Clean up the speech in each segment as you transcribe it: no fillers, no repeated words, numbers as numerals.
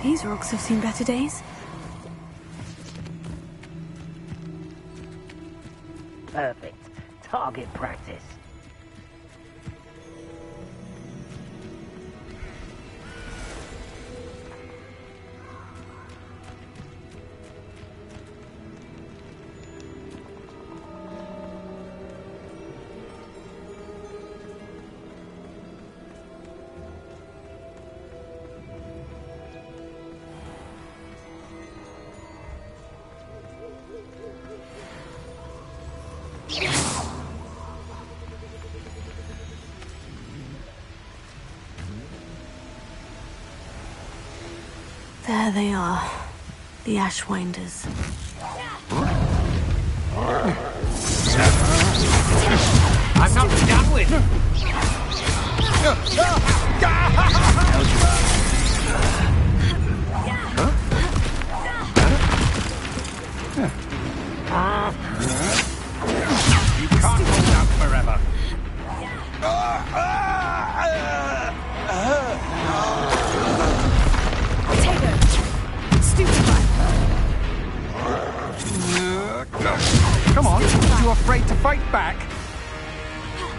These rocks have seen better days. Perfect. Target practice. There they are, the Ashwinders. I'm not done with. You can't hold out forever. Come on, are you afraid to fight back?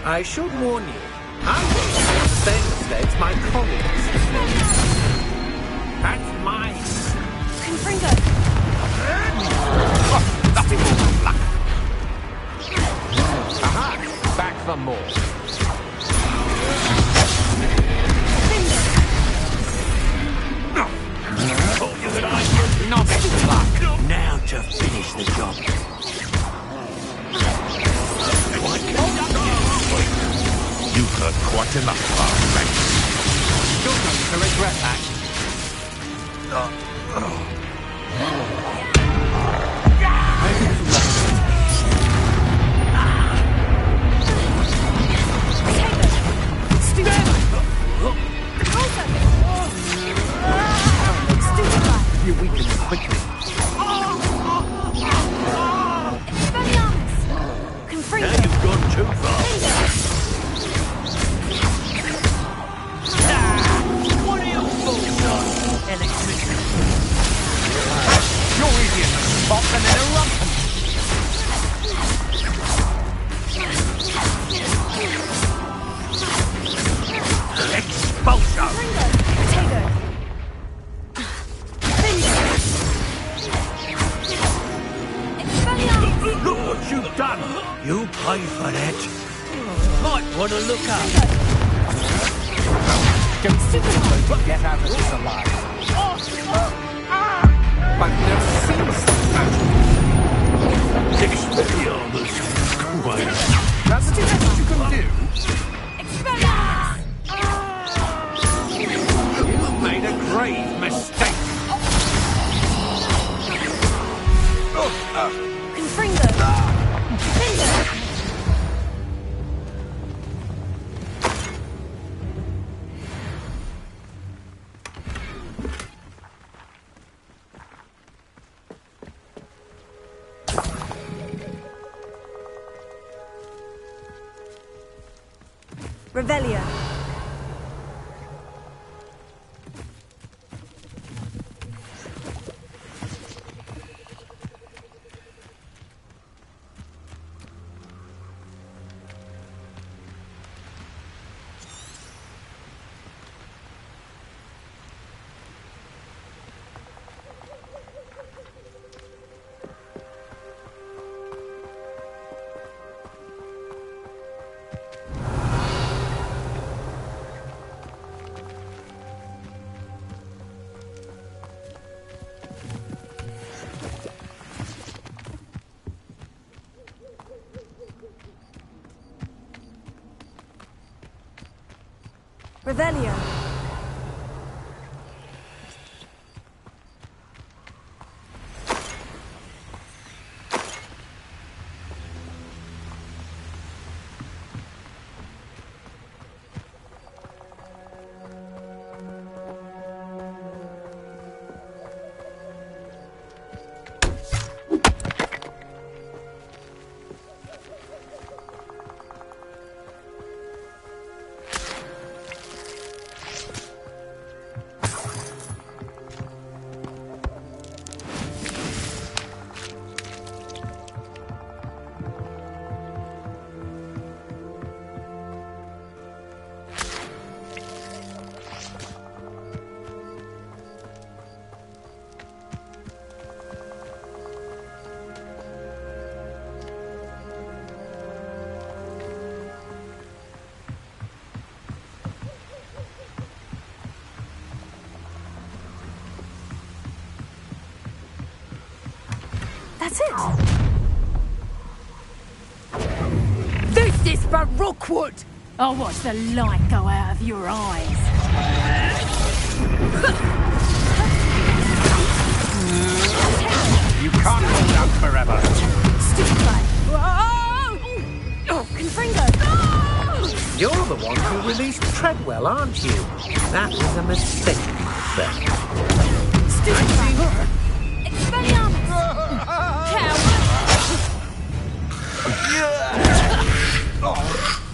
I should warn you, I'm going to make the same mistakes my colleagues have made. That's mine. Confringo! Oh, nothing more than luck. Aha! Back for more. Told you that I could not be luck. Now to finish the job. You've heard quite enough, thanks. You're going to regret that. You weaken quickly. Now you've gone too far. What are you fools on? Electricity. You're easier to spot than an eruption. Expulsion! Look what you've done! You pay for that. Might want to look up. Don't think you're going to get out of this alive. But there seems Expelliarmus. that's the best you can do. You made a grave mistake. Revelio. Revelio. That's it. This is for Rookwood! I'll watch the light go out of your eyes. You can't hold out forever. Stupid guy. Oh, Confringo. You're the one who released Treadwell, aren't you? That was a mistake, my friend. Stupid guy. Expelliarmus! Coward!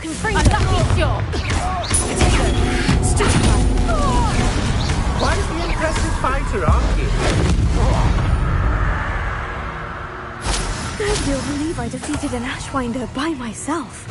Confringo. A lucky shot! Stupid guy. Quite the impressive fighter, aren't you? Nobody'll believe I defeated an Ashwinder by myself.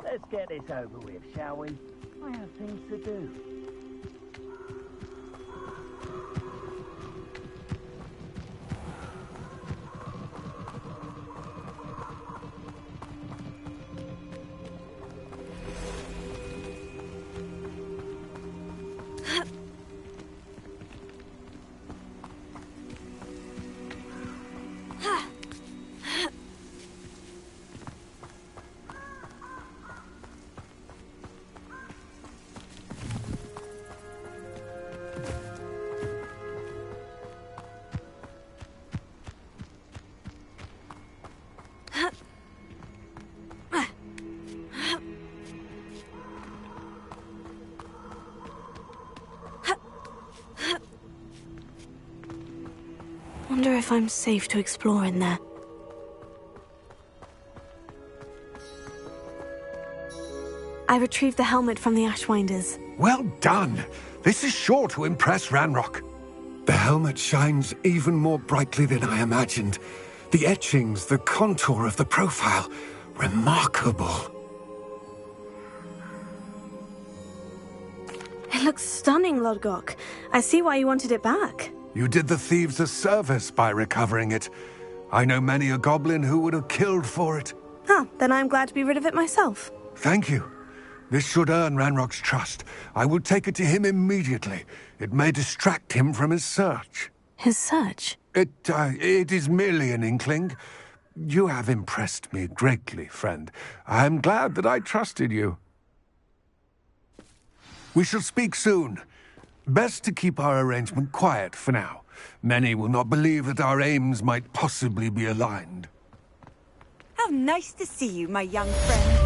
Let's get this over with, shall we? I have things to do. Wonder if I'm safe to explore in there. I retrieved the helmet from the Ashwinders. Well done! This is sure to impress Ranrock. The helmet shines even more brightly than I imagined. The etchings, the contour of the profile. Remarkable. It looks stunning, Lodgok. I see why you wanted it back. You did the thieves a service by recovering it. I know many a goblin who would have killed for it. Huh, then I'm glad to be rid of it myself. Thank you. This should earn Ranrock's trust. I will take it to him immediately. It may distract him from his search. His search? It is merely an inkling. You have impressed me greatly, friend. I am glad that I trusted you. We shall speak soon. Best to keep our arrangement quiet for now. Many will not believe that our aims might possibly be aligned. How nice to see you, my young friend.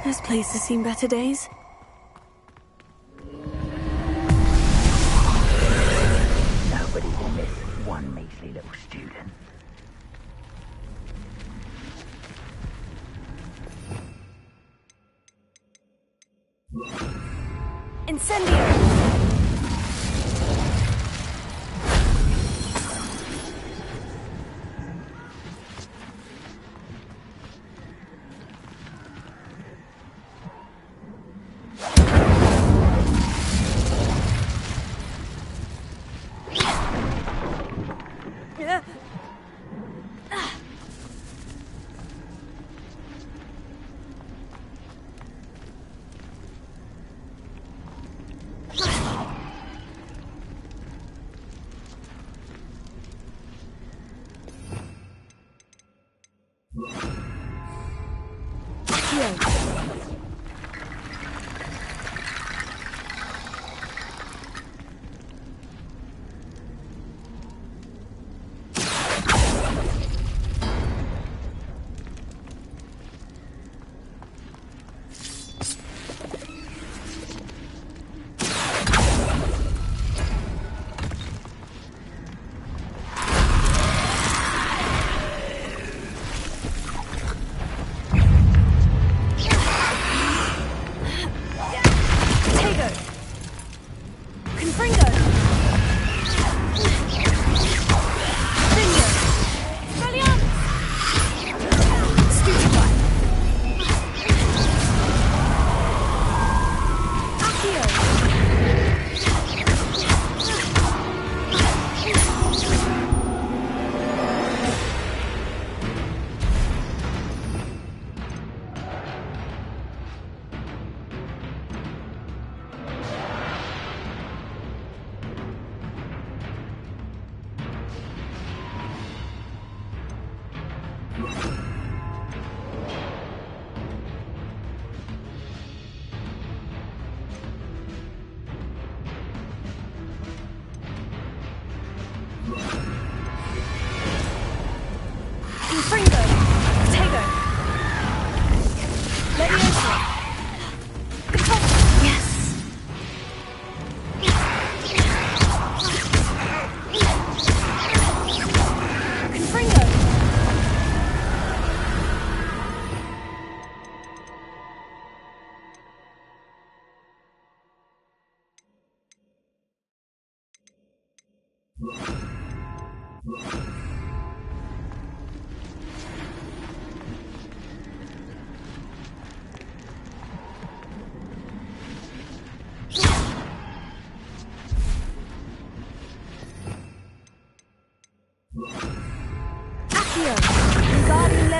This place has seen better days. Nobody will miss one measly little student. Incendio!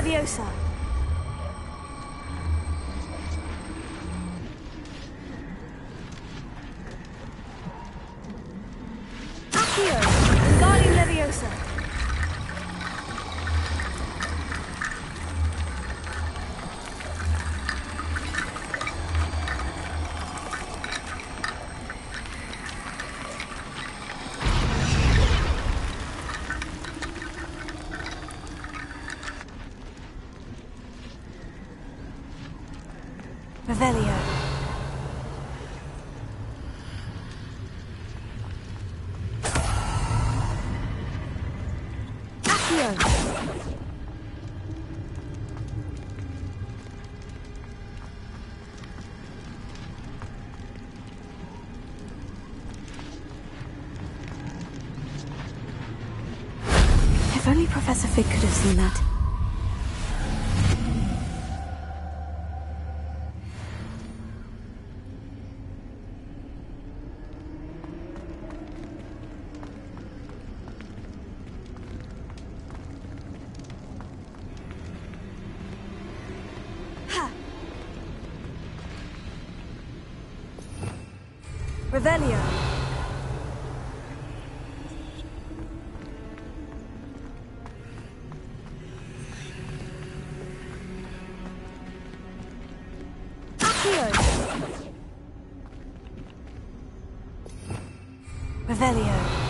Leviosa. Accio, Wingardium Leviosa. Revelio. Accio. If only Professor Fig could have seen that. Revelio. Accio. Revelio.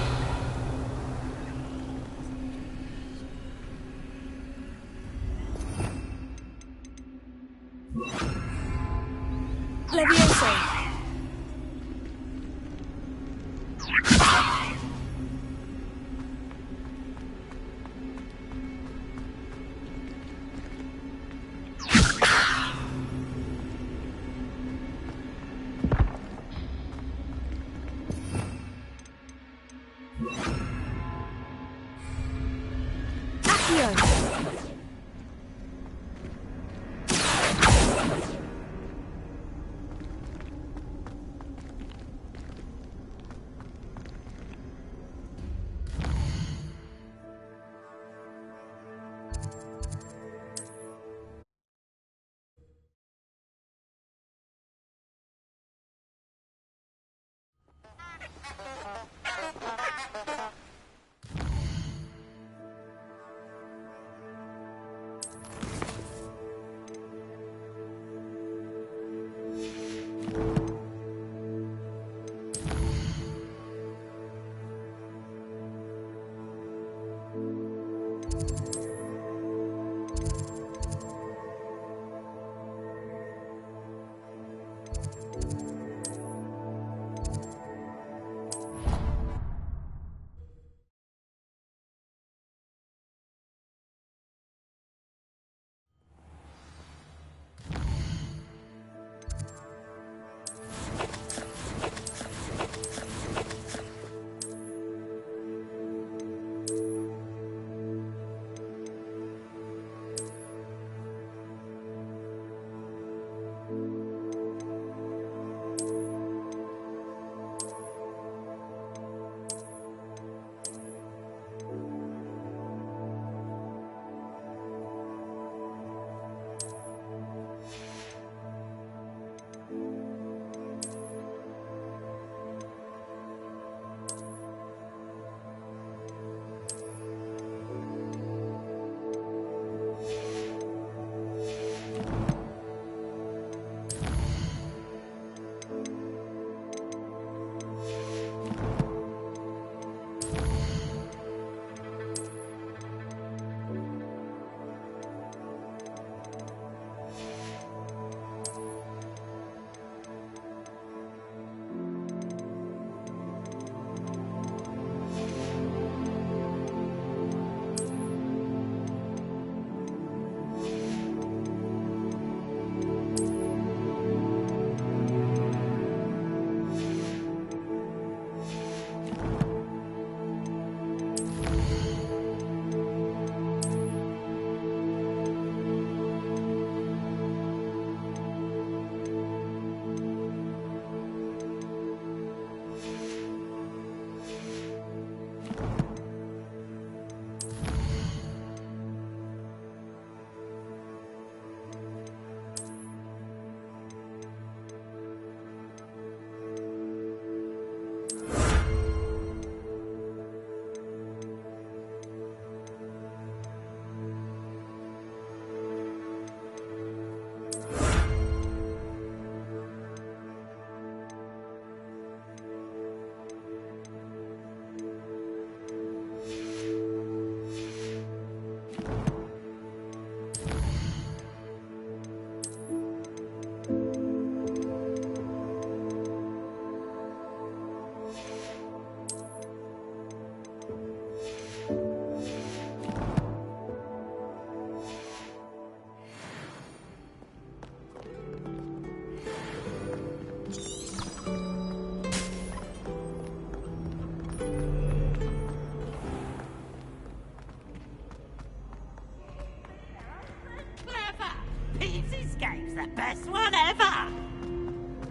the best one ever!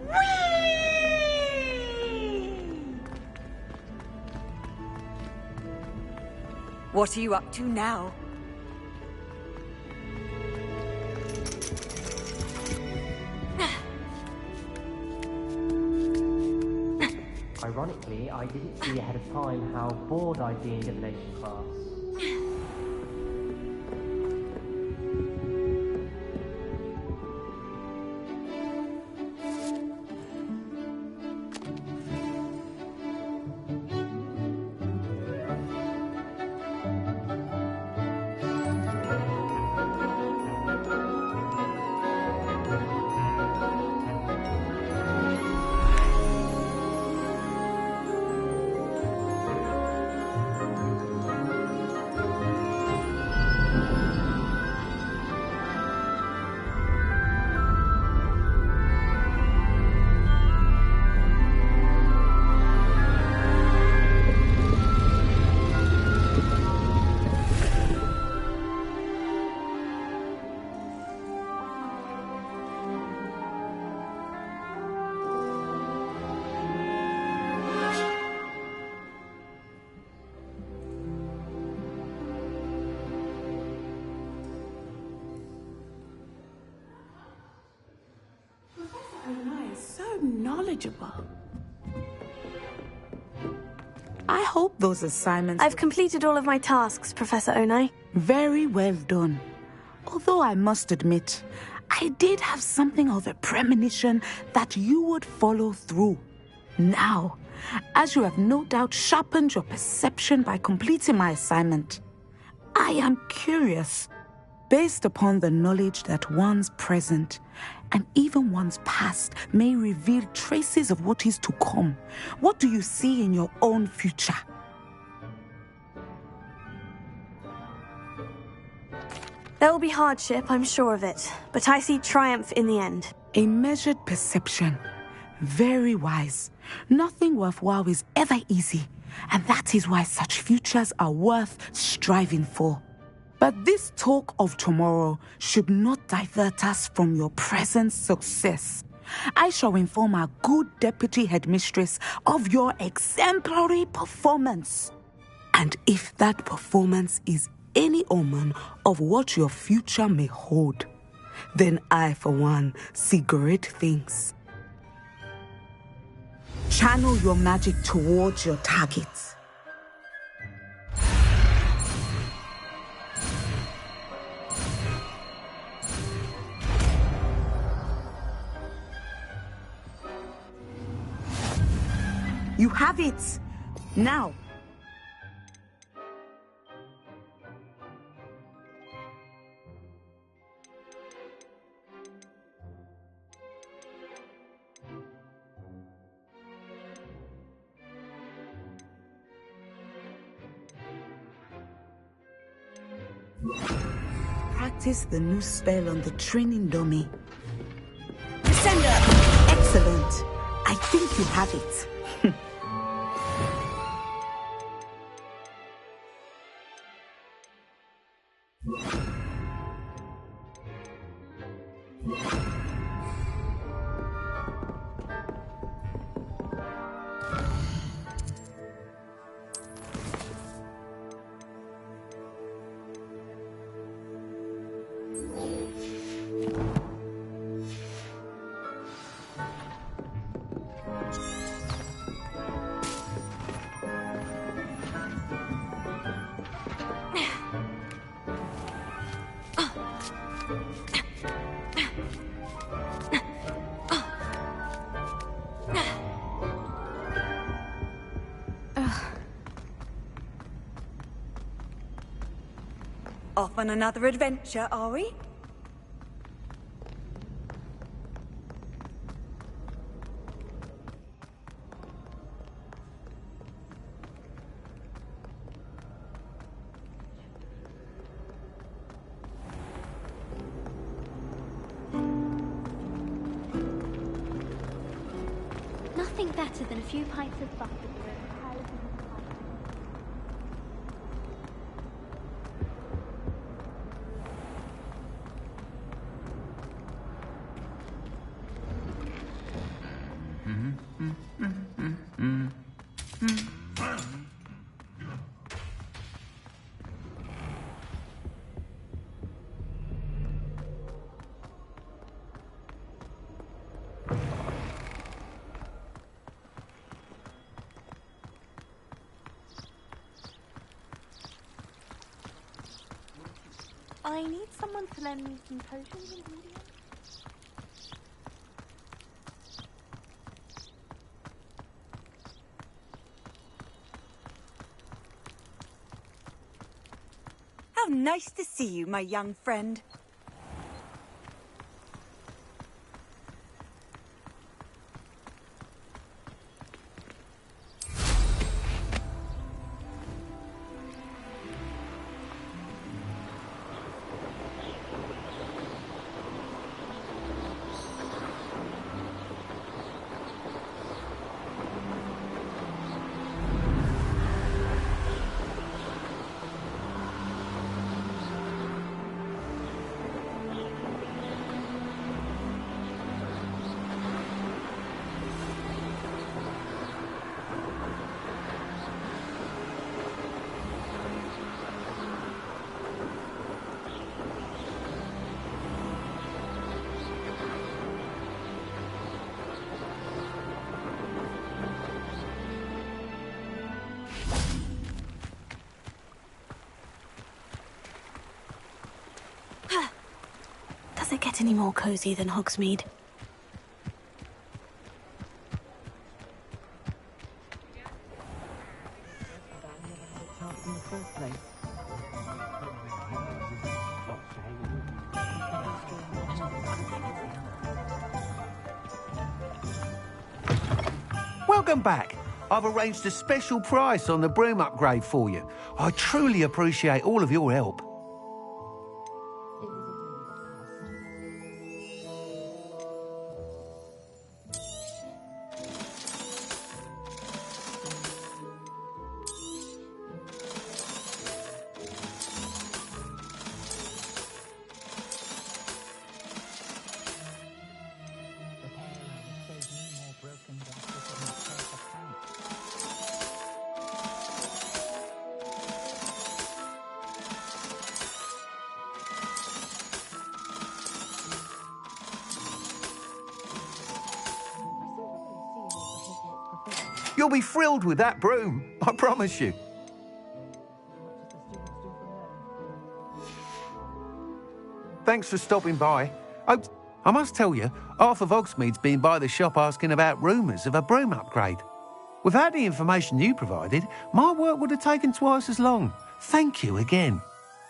Whee! What are you up to now? Ironically, I didn't see ahead of time how bored I'd be in divination class. knowledgeable. I hope those assignments... I've completed all of my tasks, Professor Onai. Very well done. Although I must admit, I did have something of a premonition that you would follow through. Now, as you have no doubt sharpened your perception by completing my assignment, I am curious, based upon the knowledge that one's present and even one's past may reveal traces of what is to come. What do you see in your own future? There will be hardship, I'm sure of it, but I see triumph in the end. A measured perception. Very wise. Nothing worthwhile is ever easy, and that is why such futures are worth striving for. But this talk of tomorrow should not divert us from your present success. I shall inform our good deputy headmistress of your exemplary performance. And if that performance is any omen of what your future may hold, then I, for one, see great things. Channel your magic towards your targets. You have it! Now! Practice the new spell on the training dummy. Descender! Excellent! I think you have it. Off on another adventure, are we? Nothing better than a few pints of butter. I need someone to lend me some potions and ingredients. How nice to see you, my young friend. it get any more cozy than Hogsmeade? Welcome back. I've arranged a special price on the broom upgrade for you. I truly appreciate all of your help. You'll be thrilled with that broom, I promise you. Thanks for stopping by. Oh, I must tell you, half of Hogsmeade's been by the shop asking about rumours of a broom upgrade. Without the information you provided, my work would have taken twice as long. Thank you again.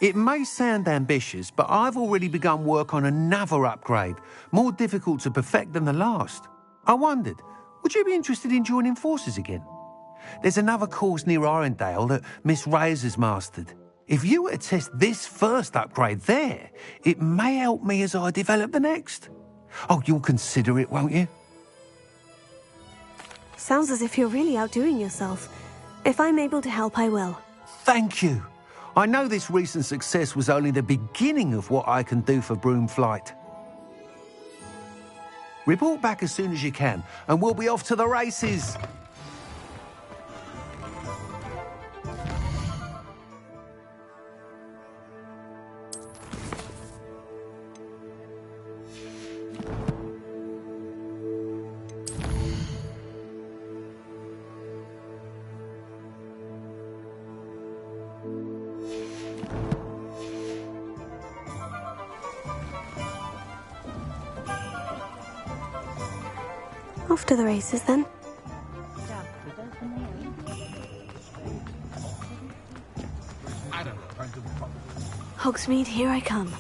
It may sound ambitious, but I've already begun work on another upgrade, more difficult to perfect than the last. I wondered, would you be interested in joining forces again? There's another course near Arendelle that Miss Reyes has mastered. If you were to test this first upgrade there, it may help me as I develop the next. Oh, you'll consider it, won't you? Sounds as if you're really outdoing yourself. If I'm able to help, I will. Thank you. I know this recent success was only the beginning of what I can do for broom flight. Report back as soon as you can, and we'll be off to the races. Off to the races, then. Hogsmeade, here I come.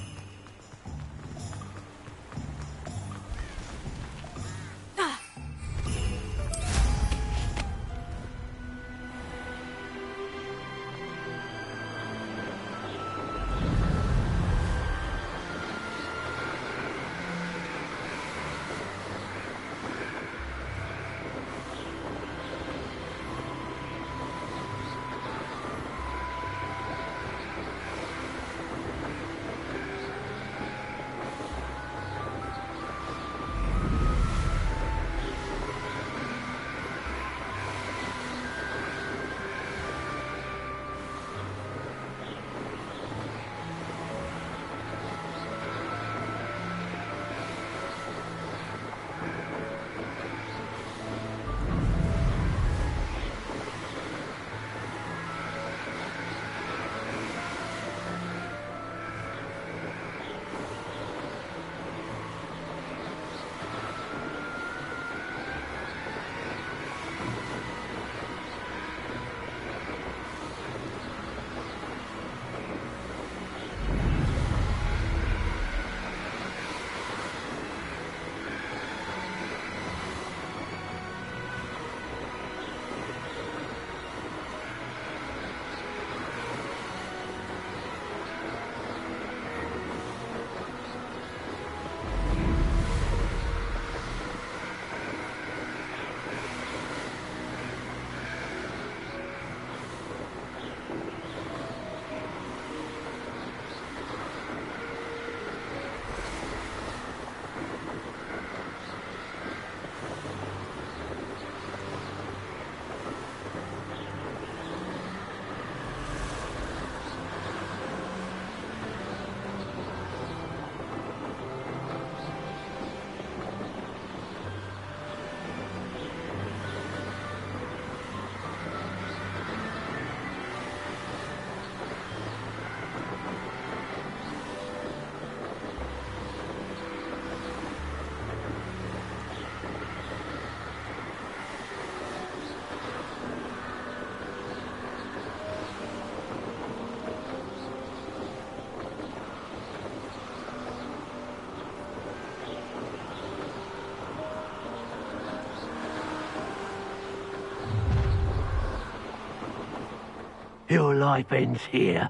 Your life ends here.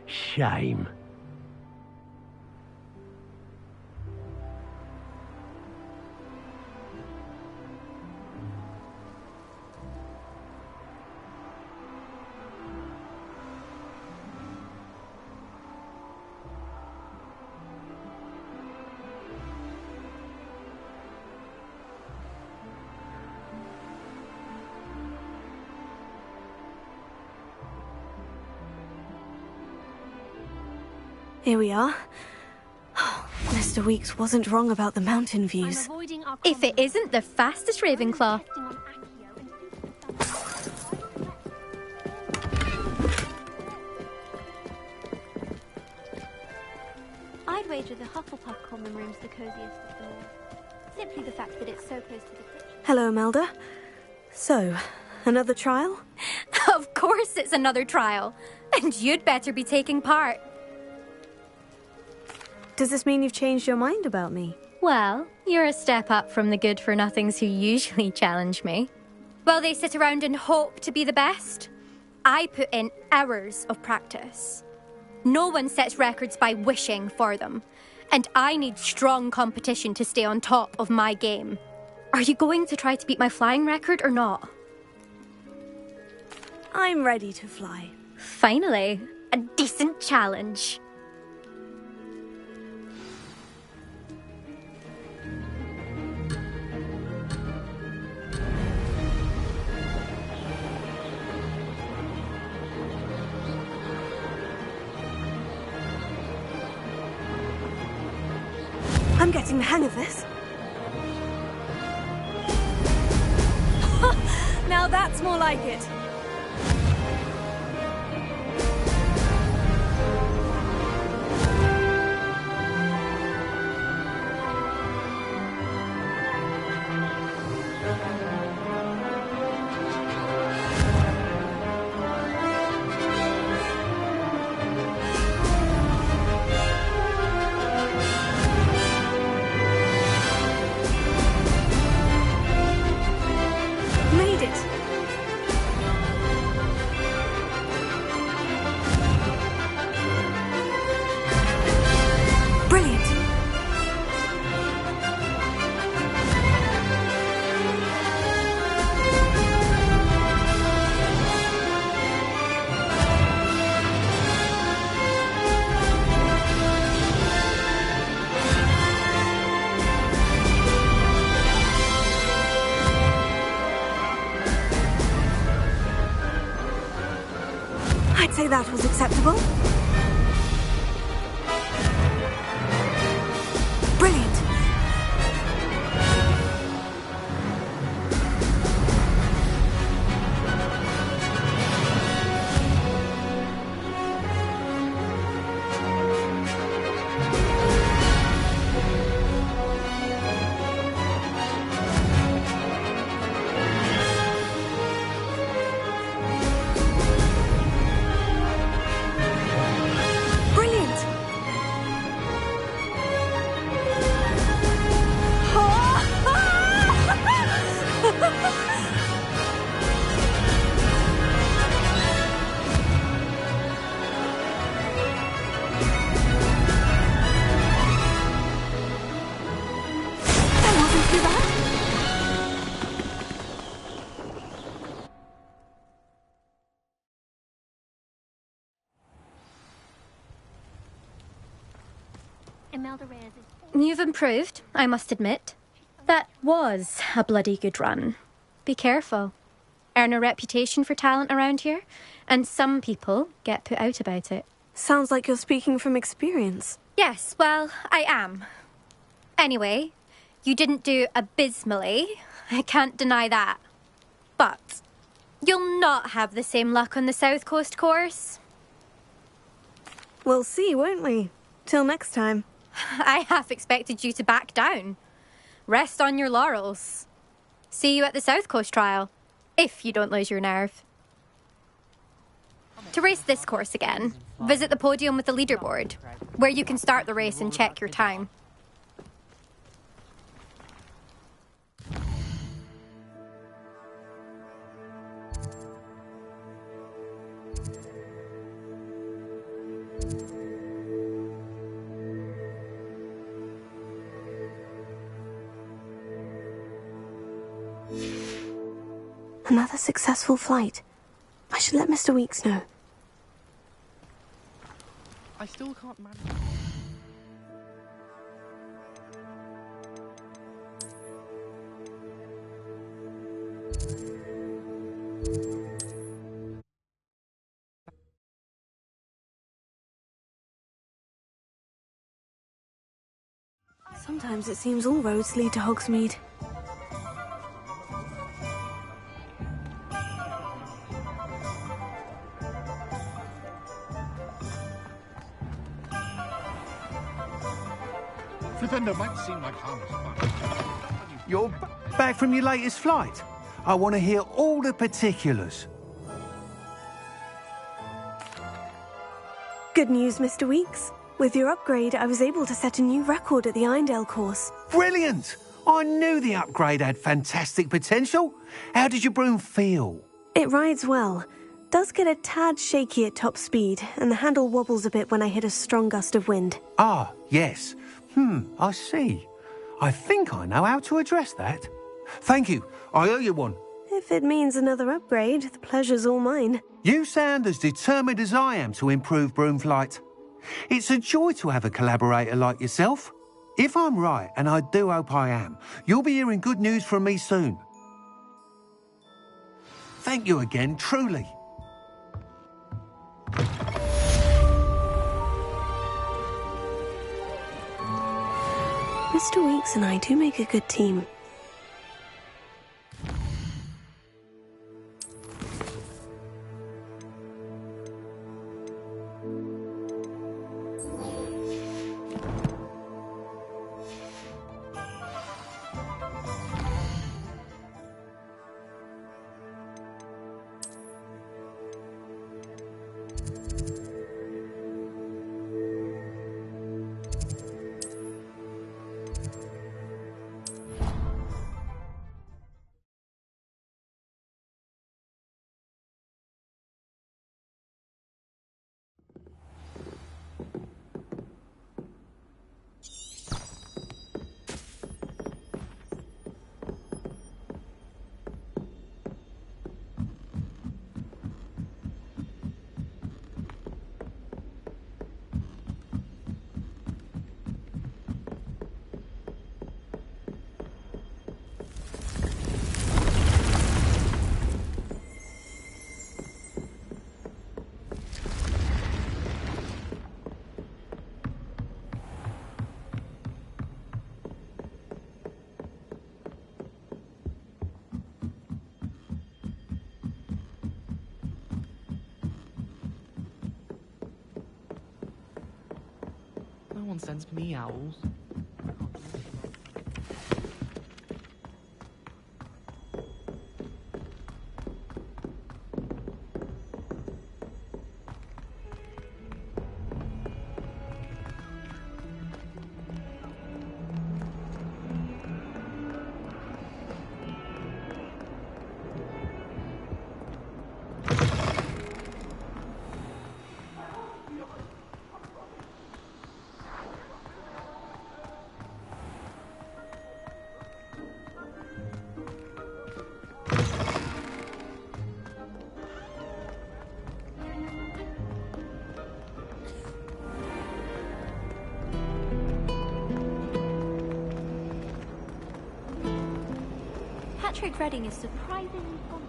Shame. Here we are. Mr. Weeks wasn't wrong about the mountain views. If it isn't the fastest Ravenclaw. I'd wager the Hufflepuff common room's the coziest of them all. Simply the fact that it's so close to the kitchen. Hello, Imelda. So, another trial? Of course it's another trial. And you'd better be taking part. Does this mean you've changed your mind about me? Well, you're a step up from the good-for-nothings who usually challenge me. While they sit around and hope to be the best, I put in hours of practice. No one sets records by wishing for them, and I need strong competition to stay on top of my game. Are you going to try to beat my flying record or not? I'm ready to fly. Finally, a decent challenge. I'm getting the hang of this. Now that's more like it. I'd say that was acceptable. Brilliant. You've improved, I must admit. That was a bloody good run. Be careful. Earn a reputation for talent around here, and some people get put out about it. Sounds like you're speaking from experience. Yes, well, I am. Anyway, you didn't do abysmally. I can't deny that. But you'll not have the same luck on the South Coast course. We'll see, won't we? Till next time. I half expected you to back down. Rest on your laurels. See you at the South Coast trial, if you don't lose your nerve. To race this course again, visit the podium with the leaderboard, where you can start the race and check your time. Another successful flight. I should let Mr. Weeks know. I still can't manage. Sometimes it seems all roads lead to Hogsmeade. Flipendo might seem like harmless fun. You're back from your latest flight? I want to hear all the particulars. Good news, Mr. Weeks. With your upgrade, I was able to set a new record at the Irondale course. Brilliant! I knew the upgrade had fantastic potential. How did your broom feel? It rides well. Does get a tad shaky at top speed, and the handle wobbles a bit when I hit a strong gust of wind. Ah, yes. I see. I think I know how to address that. Thank you. I owe you one. If it means another upgrade, the pleasure's all mine. You sound as determined as I am to improve broom flight. It's a joy to have a collaborator like yourself. If I'm right, and I do hope I am, you'll be hearing good news from me soon. Thank you again, truly. Mr. Weeks and I do make a good team. No one sends me owls. Patrick Redding is surprisingly fond.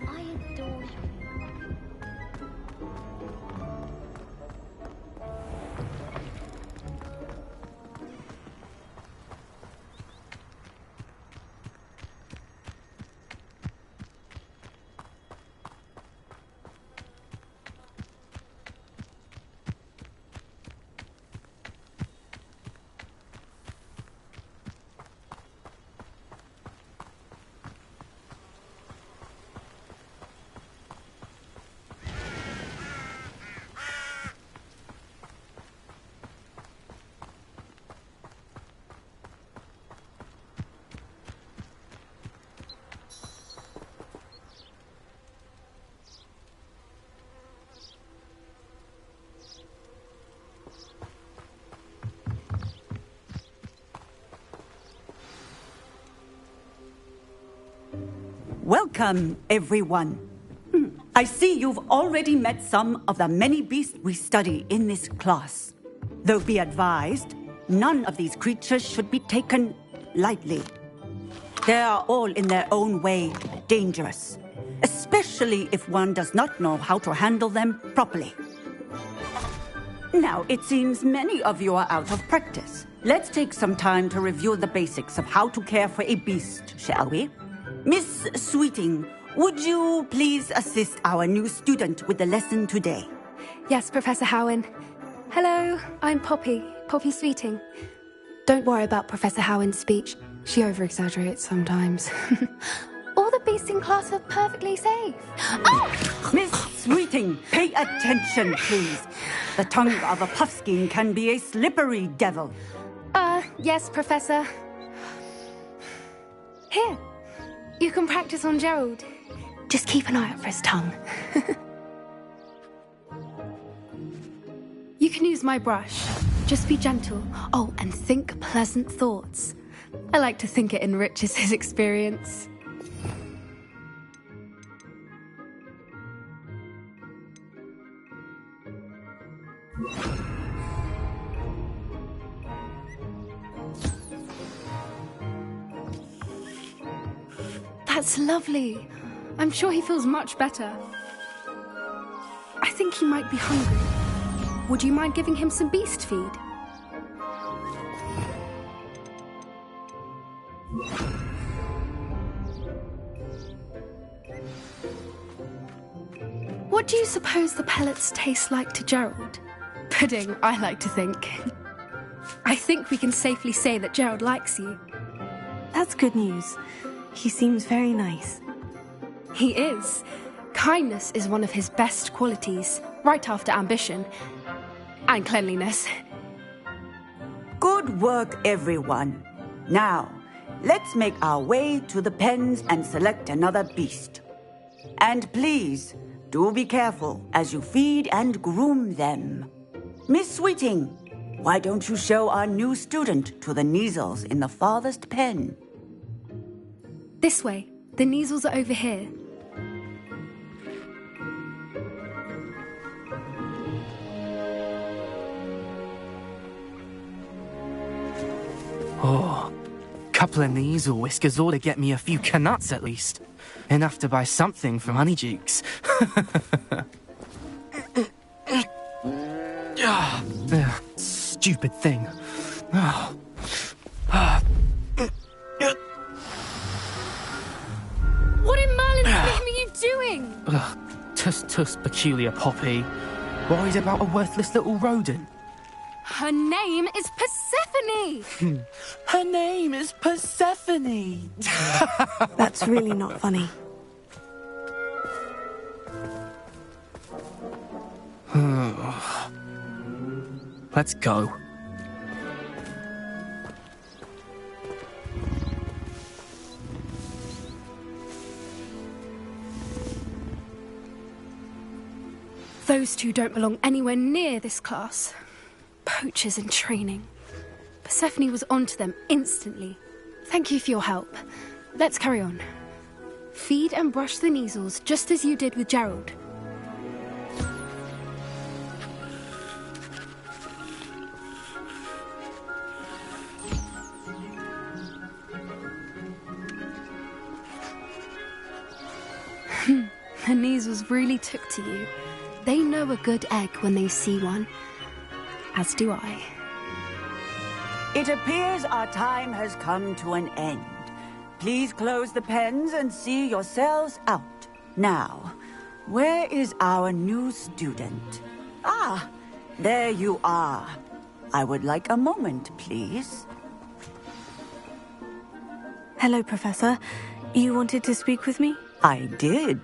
I adore shopping. Welcome, everyone. I see you've already met some of the many beasts we study in this class. Though be advised, none of these creatures should be taken lightly. They are all in their own way dangerous, especially if one does not know how to handle them properly. Now, it seems many of you are out of practice. Let's take some time to review the basics of how to care for a beast, shall we? Miss Sweeting, would you please assist our new student with the lesson today? Yes, Professor Howen. Hello, I'm Poppy Sweeting. Don't worry about Professor Howen's speech. She over-exaggerates sometimes. All the beasts in class are perfectly safe. Oh! Miss Sweeting, pay attention, please. The tongue of a puffskein can be a slippery devil. Yes, Professor. Here, you can practice on Gerald. Just keep an eye out for his tongue. You can use my brush. Just be gentle. Oh, and think pleasant thoughts. I like to think it enriches his experience. That's lovely. I'm sure he feels much better. I think he might be hungry. Would you mind giving him some beast feed? What do you suppose the pellets taste like to Gerald? Pudding, I like to think. I think we can safely say that Gerald likes you. That's good news. He seems very nice. He is. Kindness is one of his best qualities, right after ambition. And cleanliness. Good work, everyone. Now, let's make our way to the pens and select another beast. And please, do be careful as you feed and groom them. Miss Sweeting, why don't you show our new student to the Neasels in the farthest pen? This way. The Neasels are over here. Oh, couple of Neasel whiskers ought to get me a few canuts at least. Enough to buy something from Honeydukes. Stupid thing. What in Merlin's name are you doing? Tuss, peculiar Poppy. Worried about a worthless little rodent? Her name is Persephone! Her name is Persephone! That's really not funny. Let's go. Those two don't belong anywhere near this class. Poachers in training. Persephone was onto them instantly. Thank you for your help. Let's carry on. Feed and brush the Neasels just as you did with Gerald. The Neasels really took to you. They know a good egg when they see one. As do I. It appears our time has come to an end. Please close the pens and see yourselves out. Now, where is our new student? Ah, there you are. I would like a moment, please. Hello, Professor. You wanted to speak with me? I did.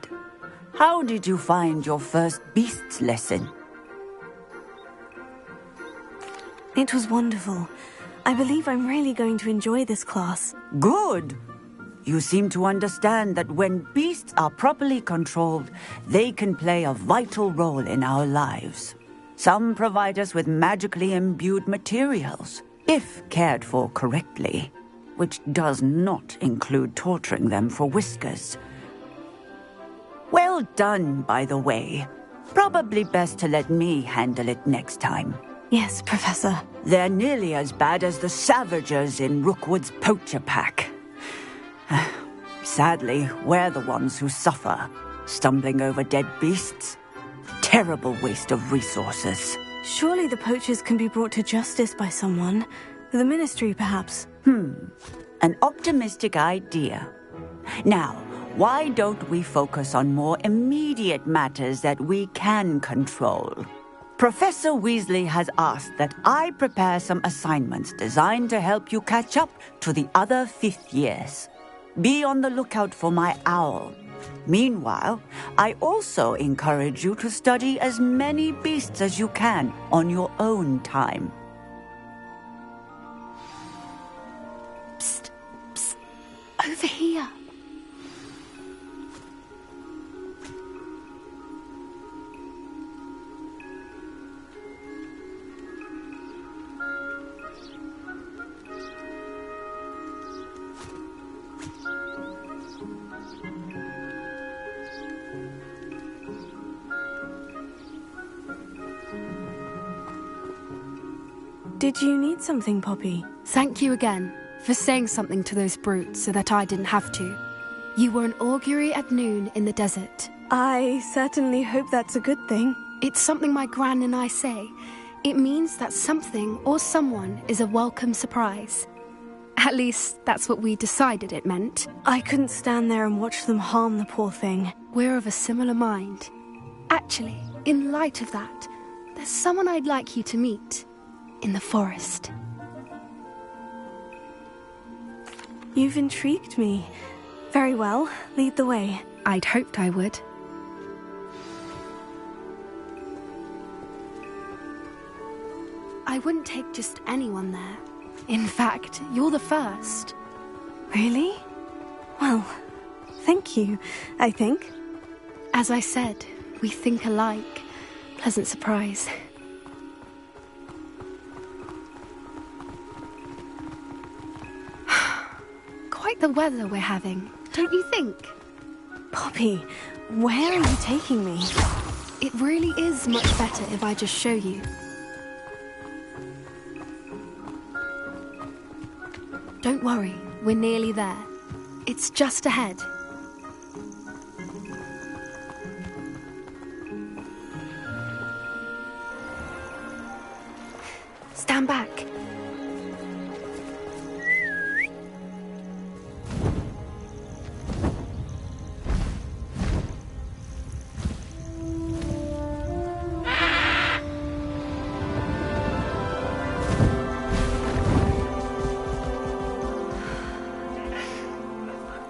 How did you find your first beasts lesson? It was wonderful. I believe I'm really going to enjoy this class. Good. You seem to understand that when beasts are properly controlled, they can play a vital role in our lives. Some provide us with magically imbued materials, if cared for correctly, which does not include torturing them for whiskers. Well done, by the way. Probably best to let me handle it next time. Yes, Professor. They're nearly as bad as the Savagers in Rookwood's poacher pack. Sadly, we're the ones who suffer, stumbling over dead beasts. Terrible waste of resources. Surely the poachers can be brought to justice by someone. The Ministry, perhaps. An optimistic idea. Now, why don't we focus on more immediate matters that we can control? Professor Weasley has asked that I prepare some assignments designed to help you catch up to the other 5th years. Be on the lookout for my owl. Meanwhile, I also encourage you to study as many beasts as you can on your own time. Psst, psst, over here. Did you need something, Poppy? Thank you again for saying something to those brutes so that I didn't have to. You were an augury at noon in the desert. I certainly hope that's a good thing. It's something my gran and I say. It means that something or someone is a welcome surprise. At least, that's what we decided it meant. I couldn't stand there and watch them harm the poor thing. We're of a similar mind. Actually, in light of that, there's someone I'd like you to meet. In the forest. You've intrigued me. Very well, lead the way. I'd hoped I would. I wouldn't take just anyone there. In fact, you're the first. Really? Well, thank you, I think. As I said, we think alike. Pleasant surprise. Quite the weather we're having, don't you think? Poppy, where are you taking me? It really is much better if I just show you. Don't worry, we're nearly there. It's just ahead. Stand back.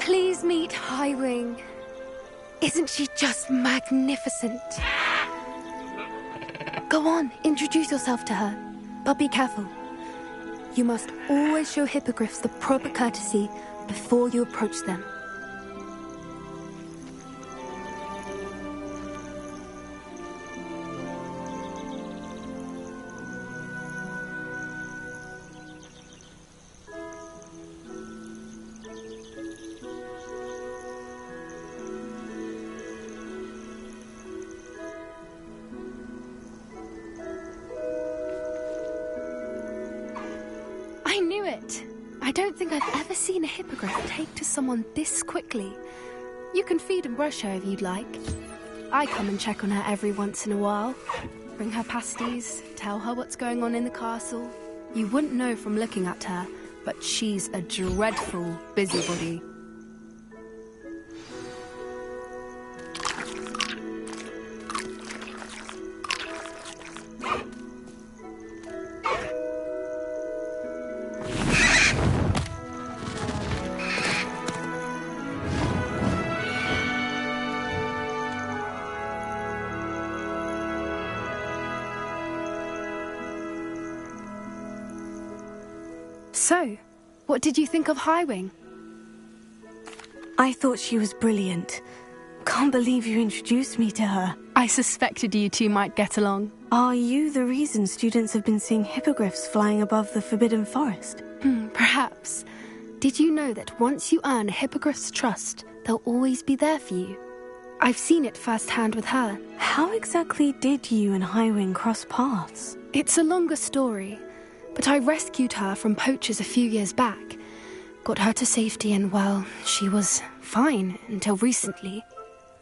Please meet Highwing. Isn't she just magnificent? Go on, introduce yourself to her. But be careful. You must always show hippogriffs the proper courtesy before you approach them. I knew it! I don't think I've ever seen a hippogriff take to someone this quickly. You can feed and brush her if you'd like. I come and check on her every once in a while. Bring her pasties, tell her what's going on in the castle. You wouldn't know from looking at her, but she's a dreadful busybody. So, what did you think of Highwing? I thought she was brilliant. Can't believe you introduced me to her. I suspected you two might get along. Are you the reason students have been seeing hippogriffs flying above the Forbidden Forest? Perhaps. Did you know that once you earn a hippogriff's trust, they'll always be there for you? I've seen it firsthand with her. How exactly did you and Highwing cross paths? It's a longer story, but I rescued her from poachers a few years back. Got her to safety and, well, she was fine until recently.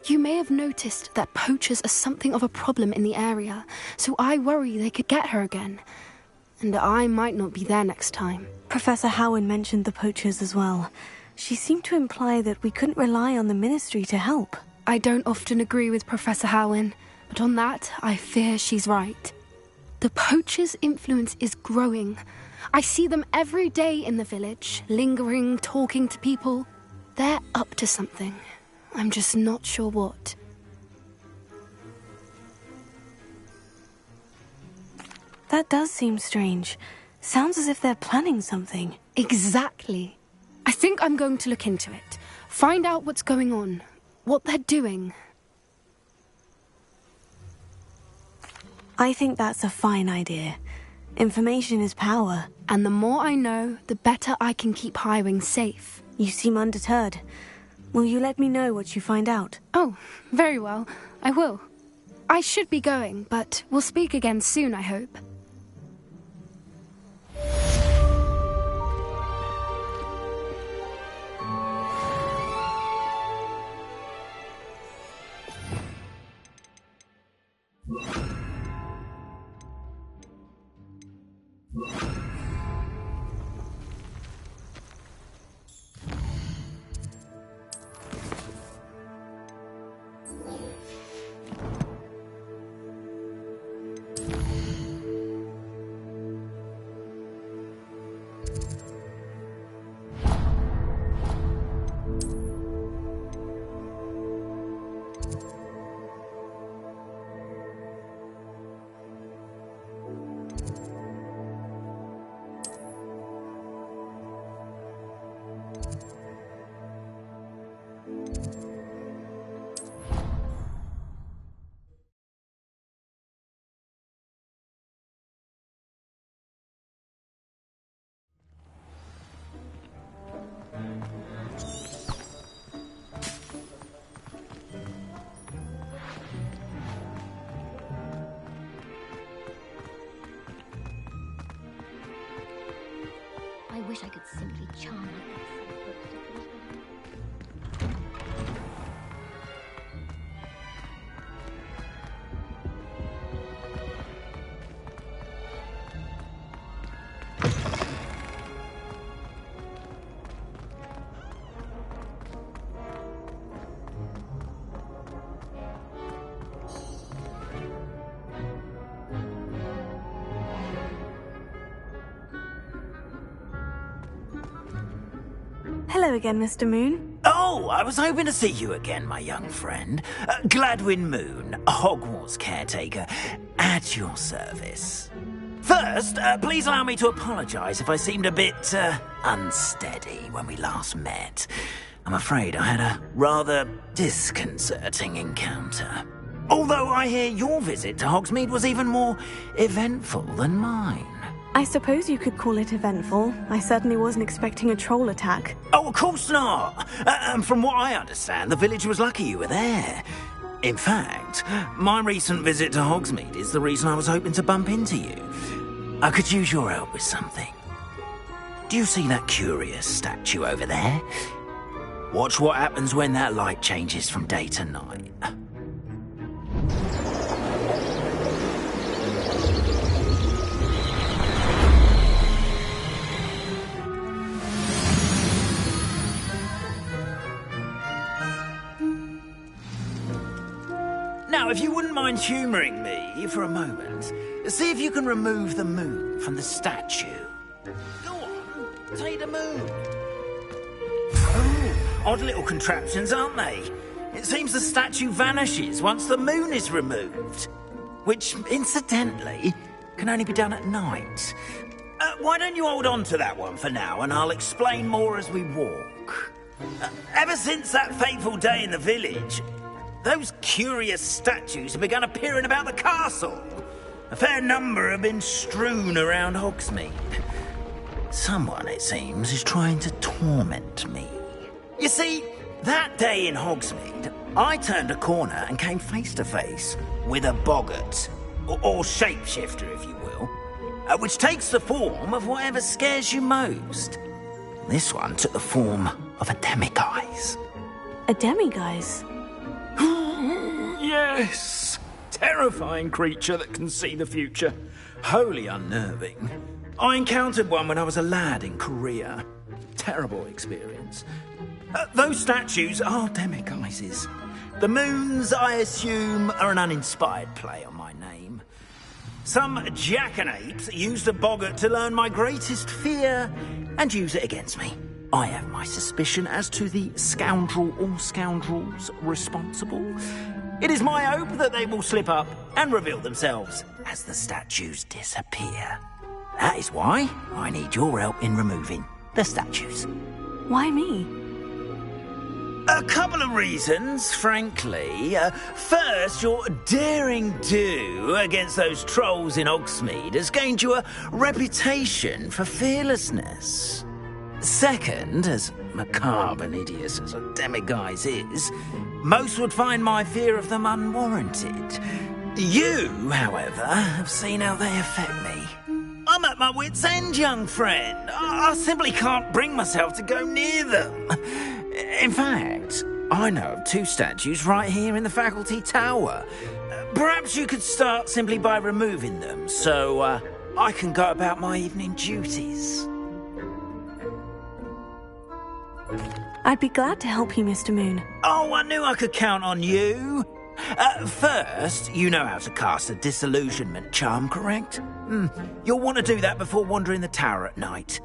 You may have noticed that poachers are something of a problem in the area, so I worry they could get her again. And I might not be there next time. Professor Howin mentioned the poachers as well. She seemed to imply that we couldn't rely on the Ministry to help. I don't often agree with Professor Howin, but on that, I fear she's right. The poachers' influence is growing. I see them every day in the village, lingering, talking to people. They're up to something. I'm just not sure what. That does seem strange. Sounds as if they're planning something. Exactly. I think I'm going to look into it. Find out what's going on. What they're doing. I think that's a fine idea. Information is power. And the more I know, the better I can keep Highwing safe. You seem undeterred. Will you let me know what you find out? Oh, very well. I will. I should be going, but we'll speak again soon, I hope. I wish I could simply charm my Hello again, Mr. Moon. Oh, I was hoping to see you again, my young friend. Gladwin Moon, Hogwarts caretaker, at your service. First, please allow me to apologise if I seemed a bit, unsteady when we last met. I'm afraid I had a rather disconcerting encounter. Although I hear your visit to Hogsmeade was even more eventful than mine. I suppose you could call it eventful. I certainly wasn't expecting a troll attack. Oh, of course not. And from what I understand, the village was lucky you were there. In fact, my recent visit to Hogsmeade is the reason I was hoping to bump into you. I could use your help with something. Do you see that curious statue over there? Watch what happens when that light changes from day to night. Now, if you wouldn't mind humouring me for a moment, see if you can remove the moon from the statue. Go on, take the moon. Oh, odd little contraptions, aren't they? It seems the statue vanishes once the moon is removed. Which, incidentally, can only be done at night. Why don't you hold on to that one for now, and I'll explain more as we walk. Ever since that fateful day in the village, those curious statues have begun appearing about the castle. A fair number have been strewn around Hogsmeade. Someone, it seems, is trying to torment me. You see, That day in Hogsmeade, I turned a corner and came face to face with a boggart, or shapeshifter, if you will, which takes the form of whatever scares you most. This one took the form of a demiguise. A demiguise? Yes! Terrifying creature that can see the future. Wholly unnerving. I encountered one when I was a lad in Korea. Terrible experience. Those statues are demiguises. The moons, I assume, are an uninspired play on my name. Some jackanapes used a boggart to learn my greatest fear and use it against me. I have my suspicion as to the scoundrel or scoundrels responsible. It is my hope that they will slip up and reveal themselves as the statues disappear. That is why I need your help in removing the statues. Why me? A couple of reasons, frankly. First, your daring do against those trolls in Hogsmeade has gained you a reputation for fearlessness. Second, as macabre and hideous as a demiguise is, most would find my fear of them unwarranted. You, however, have seen how they affect me. I'm at my wit's end, young friend. I simply can't bring myself to go near them. In fact, I know of 2 statues right here in the faculty tower. Perhaps you could start simply by removing them, so I can go about my evening duties. I'd be glad to help you, Mr. Moon. Oh, I knew I could count on you. First, you know how to cast a disillusionment charm, correct? You'll want to do that before wandering the tower at night.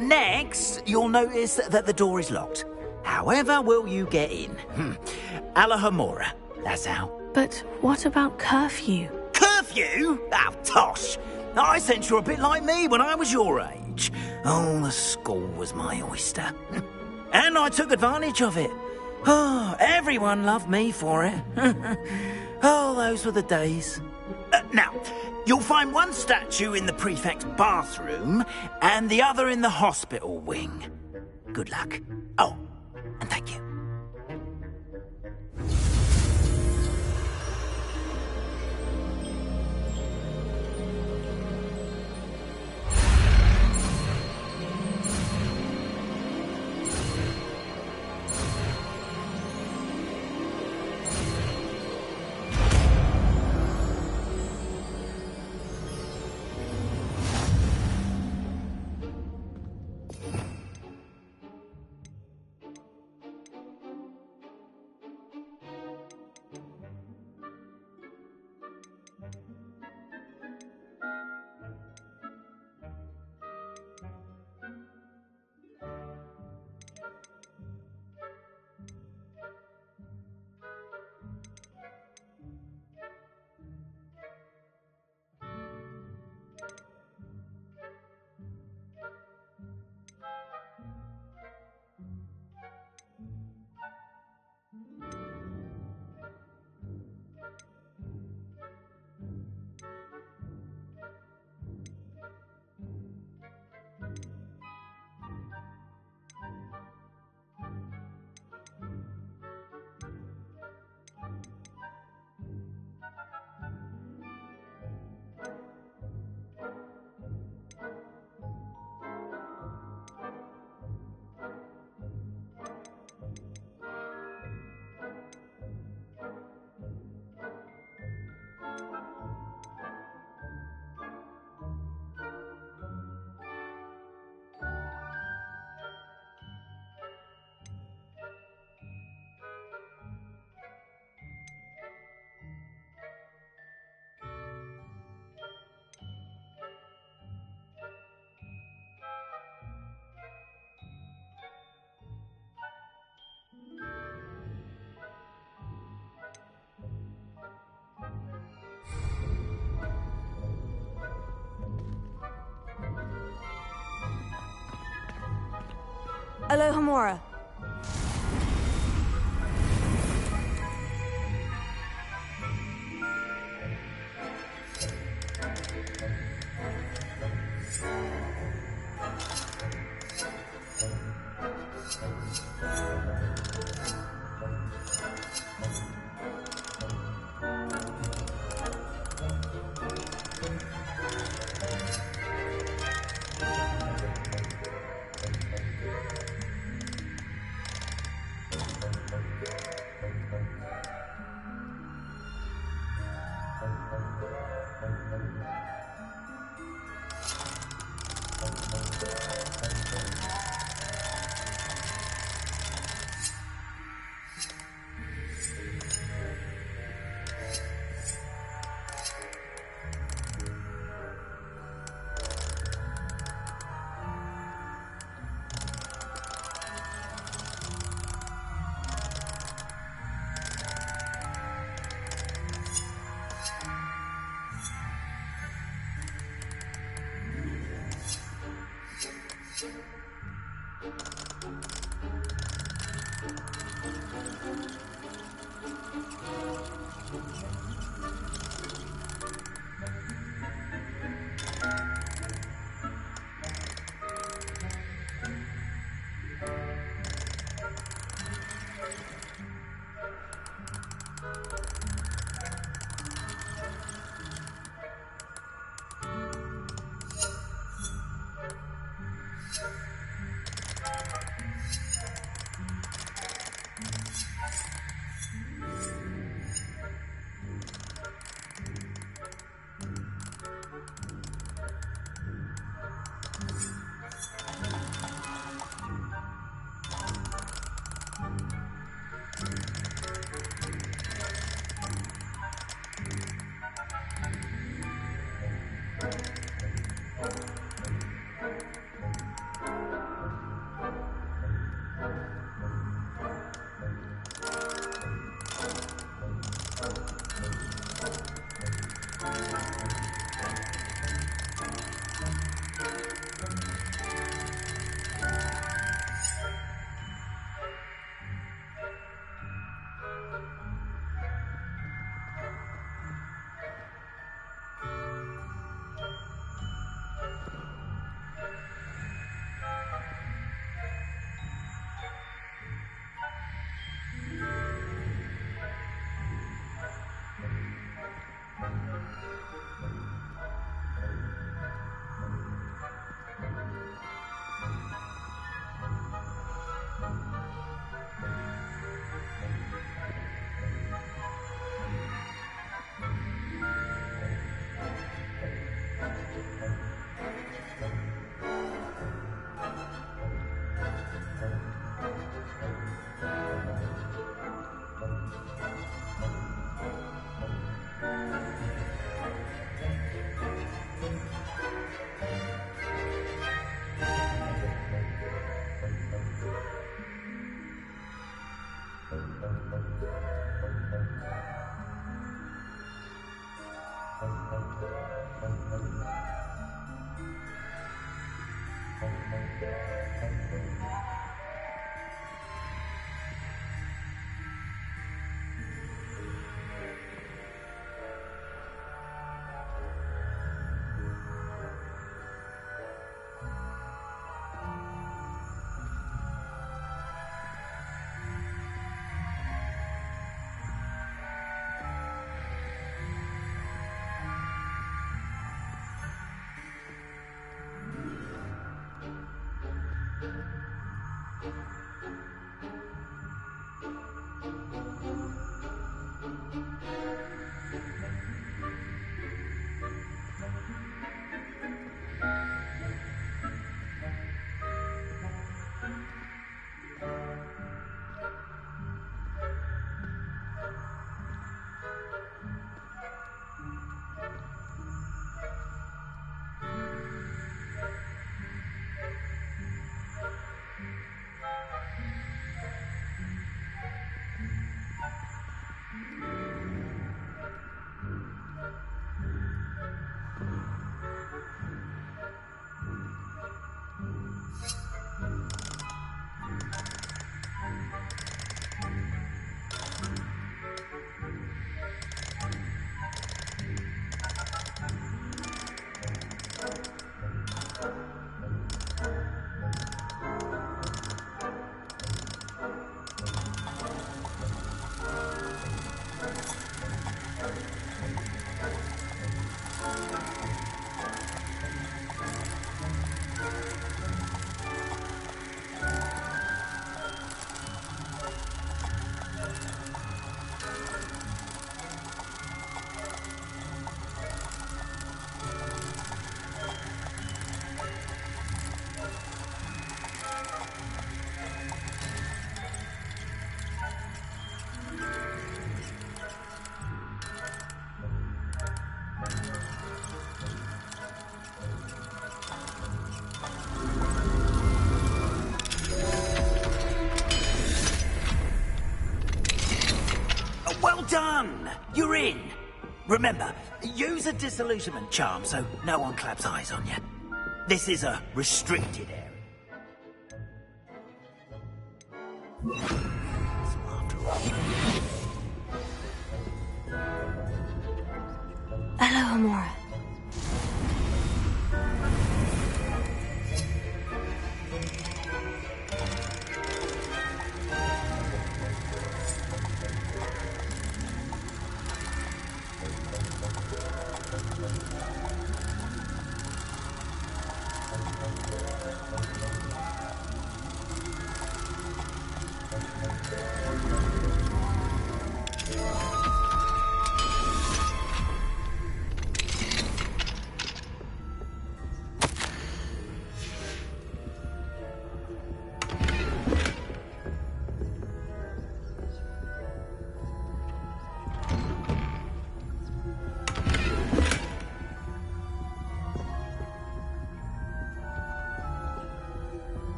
Next, you'll notice that the door is locked. However will you get in? Alahomora, that's how. But what about curfew? Curfew? Oh, tosh. I sense you're a bit like me when I was your age. Oh, the school was my oyster. And I took advantage of it. Oh, everyone loved me for it. Oh, those were the days. Now, you'll find one statue in the prefect's bathroom and the other in the hospital wing. Good luck. Oh, and thank you. Alohomora. Well done! You're in. Remember, use a disillusionment charm so no one claps eyes on you. This is a restricted area. Hello, Amora.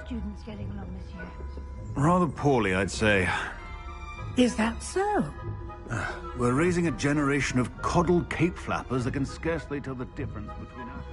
students getting along this year? Rather poorly, I'd say. Is that so? We're raising a generation of coddled cape flappers that can scarcely tell the difference between us.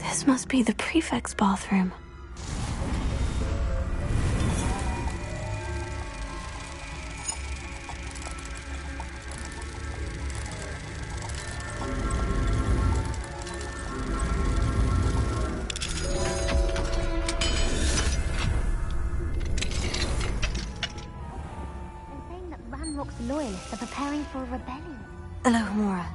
This must be the prefect's bathroom. They're saying that Ranrock's loyalists are preparing for a rebellion. Hello, Mora.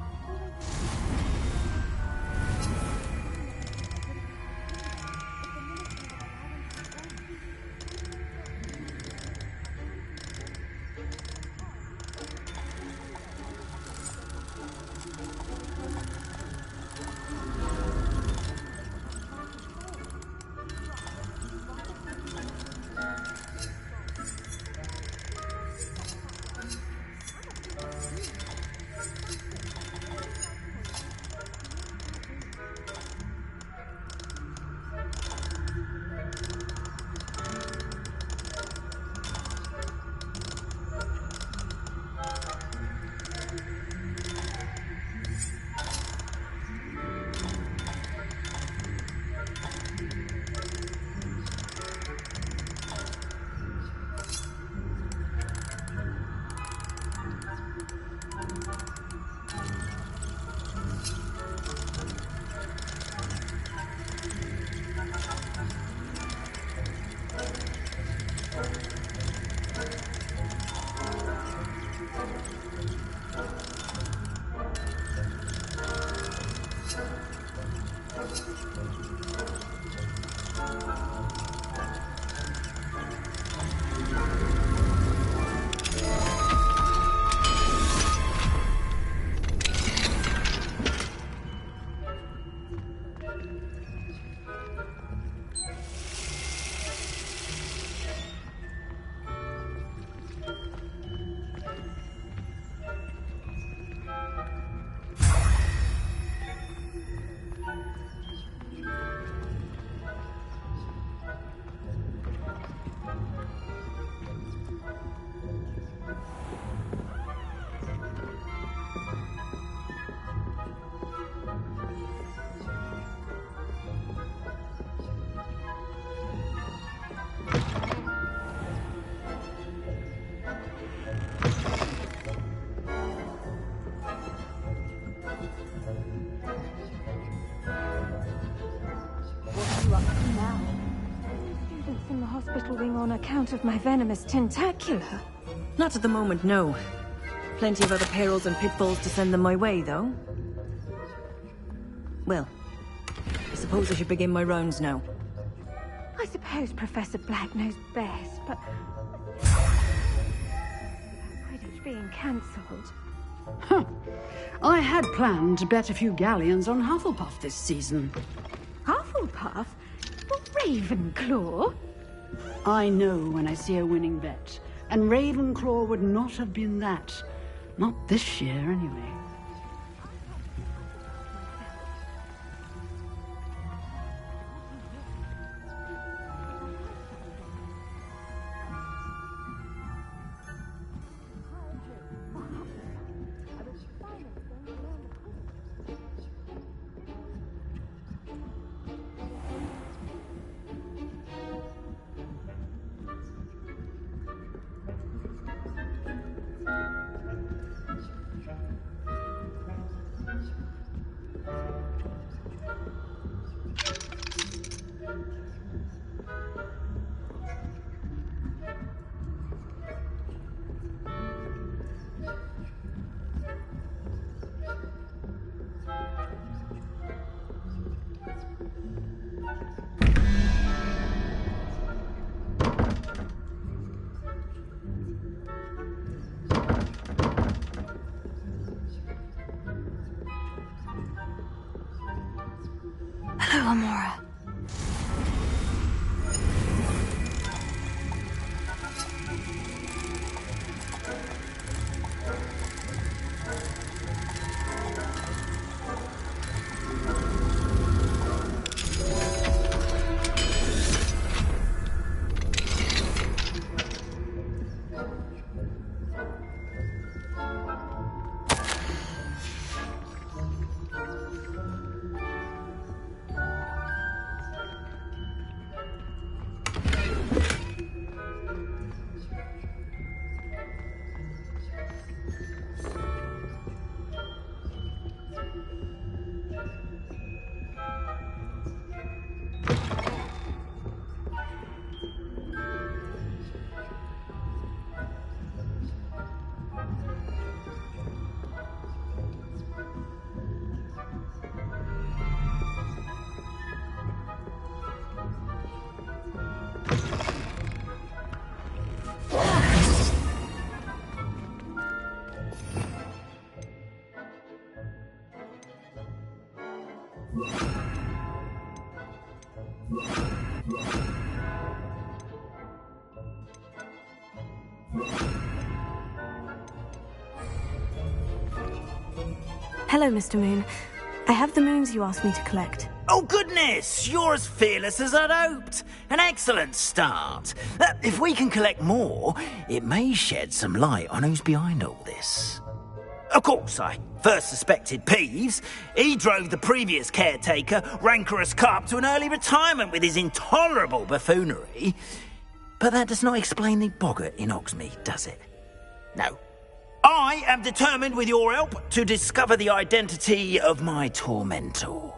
In the hospital wing on account of my venomous tentacula. Not at the moment, no. Plenty of other perils and pitfalls to send them my way, though. Well, I suppose I should begin my rounds now. I suppose Professor Black knows best, but... Quidditch being cancelled. Huh. I had planned to bet a few galleons on Hufflepuff this season. Hufflepuff? Well, Ravenclaw? I know when I see a winning bet, and Ravenclaw would not have been that. Not this year, anyway. Amora. Hello, Mr. Moon. I have the moons you asked me to collect. Oh, goodness! You're as fearless as I'd hoped. An excellent start. If we can collect more, it may shed some light on who's behind all this. Of course, I first suspected Ps5. He drove the previous caretaker, rancorous carp, to an early retirement with his intolerable buffoonery. But that does not explain the boggart in Hogsmeade, does it? No. I am determined, with your help, to discover the identity of my tormentor.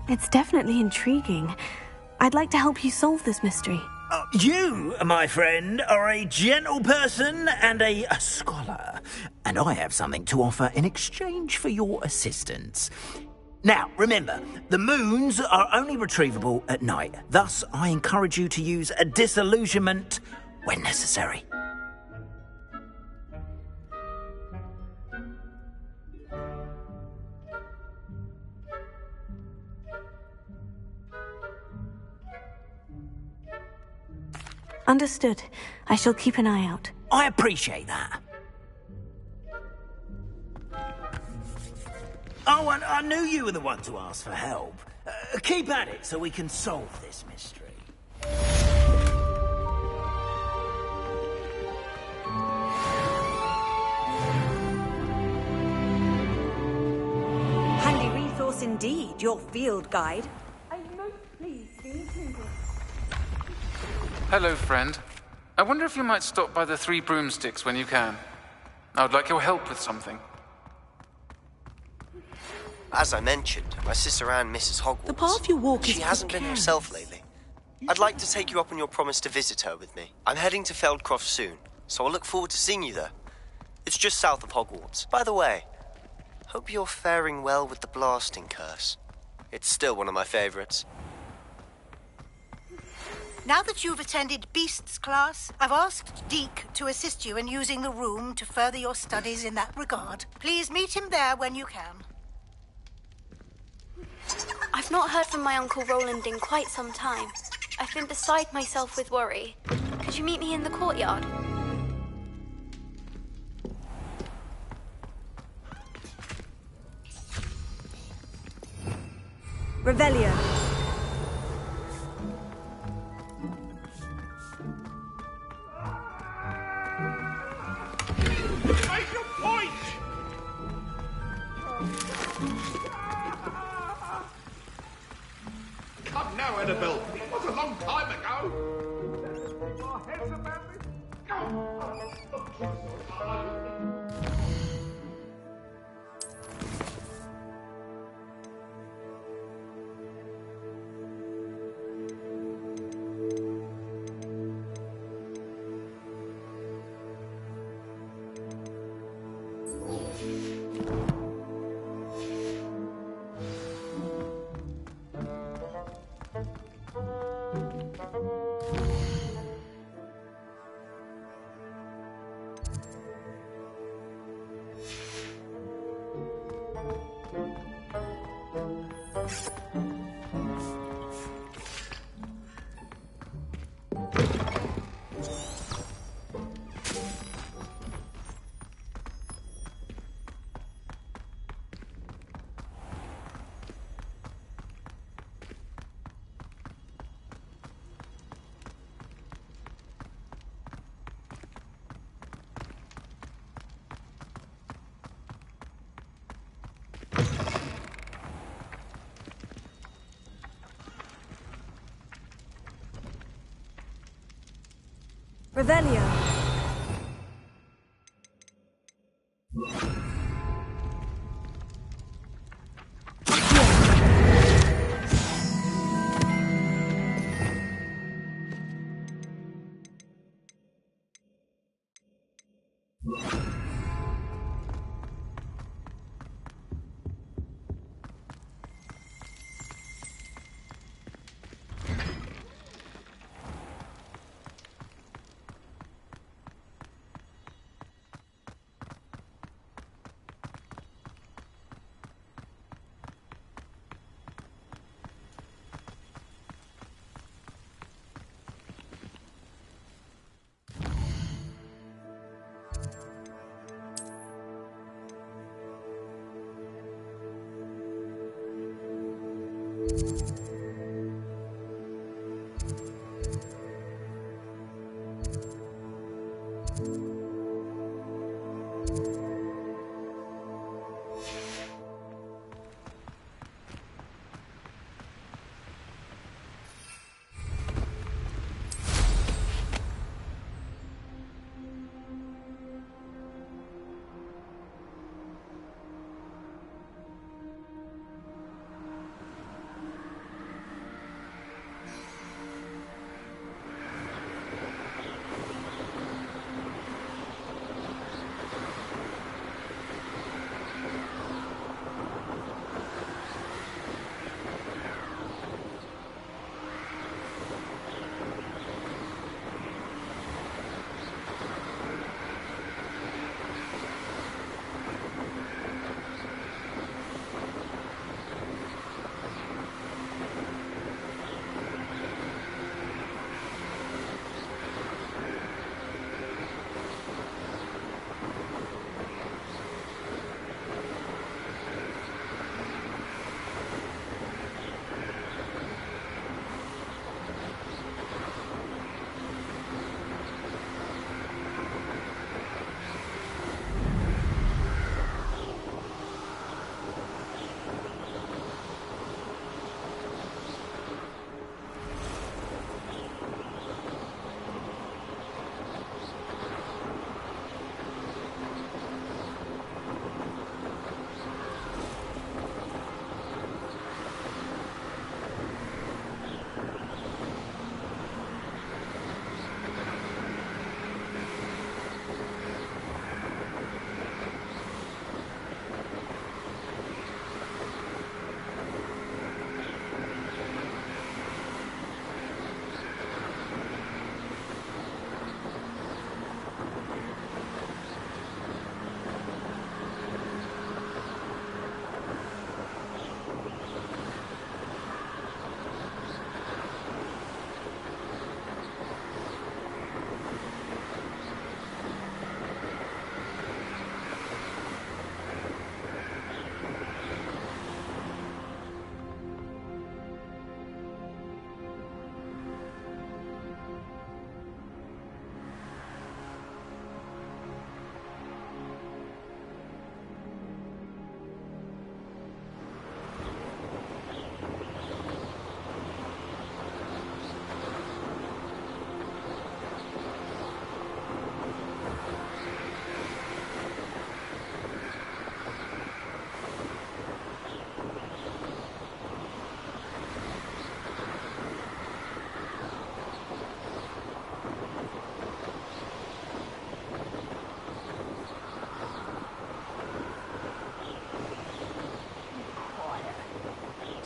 It's definitely intriguing. I'd like to help you solve this mystery. You, my friend, are a gentle person and a scholar, and I have something to offer in exchange for your assistance. Now, remember, the moons are only retrievable at night. Thus, I encourage you to use a disillusionment when necessary. Understood. I shall keep an eye out. I appreciate that. Oh, and I knew you were the one to ask for help. Keep at it so we can solve this mystery. Handy resource indeed, your field guide. I'm most pleased to be included. Hello, friend. I wonder if you might stop by the Three Broomsticks when you can. I would like your help with something. As I mentioned, my sister Anne misses Hogwarts. The path you walk is She hasn't been herself lately. I'd like to take you up on your promise to visit her with me. I'm heading to Feldcroft soon, so I'll look forward to seeing you there. It's just south of Hogwarts. By the way, hope you're faring well with the blasting curse. It's still one of my favorites. Now that you've attended Beasts class, I've asked Deke to assist you in using the room to further your studies in that regard. Please meet him there when you can. I've not heard from my Uncle Roland in quite some time. I've been beside myself with worry. Could you meet me in the courtyard? Revelio. Make your point! Come now, Annabelle. It was a long time ago. Our heads about this. Revelio.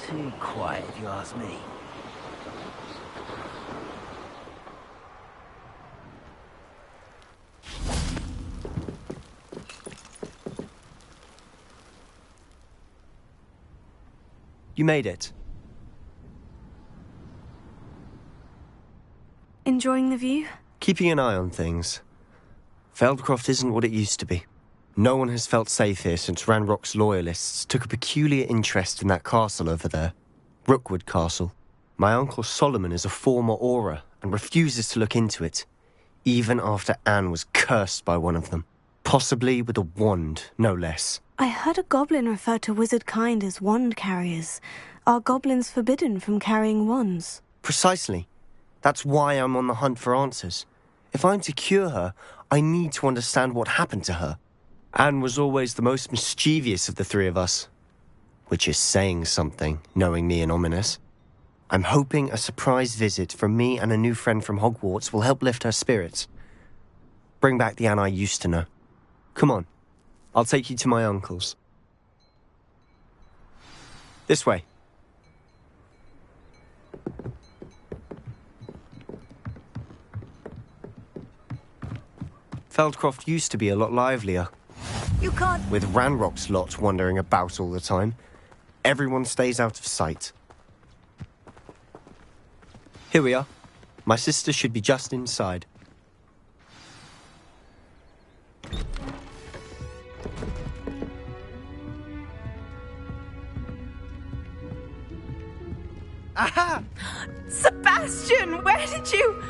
Too quiet, if you ask me. You made it. Enjoying the view? Keeping an eye on things. Feldcroft isn't what it used to be. No one has felt safe here since Ranrock's loyalists took a peculiar interest in that castle over there. Rookwood Castle. My uncle Solomon is a former Auror and refuses to look into it, even after Anne was cursed by one of them. Possibly with a wand, no less. I heard a goblin refer to wizard kind as wand carriers. Are goblins forbidden from carrying wands? Precisely. That's why I'm on the hunt for answers. If I'm to cure her, I need to understand what happened to her. Anne was always the most mischievous of the three of us. Which is saying something, knowing me and Ominous. I'm hoping a surprise visit from me and a new friend from Hogwarts will help lift her spirits. Bring back the Anne I used to know. Come on, I'll take you to my uncle's. This way. Feldcroft used to be a lot livelier. You can't... With Ranrock's lot wandering about all the time. Everyone stays out of sight. Here we are. My sister should be just inside. Aha! Sebastian, where did you...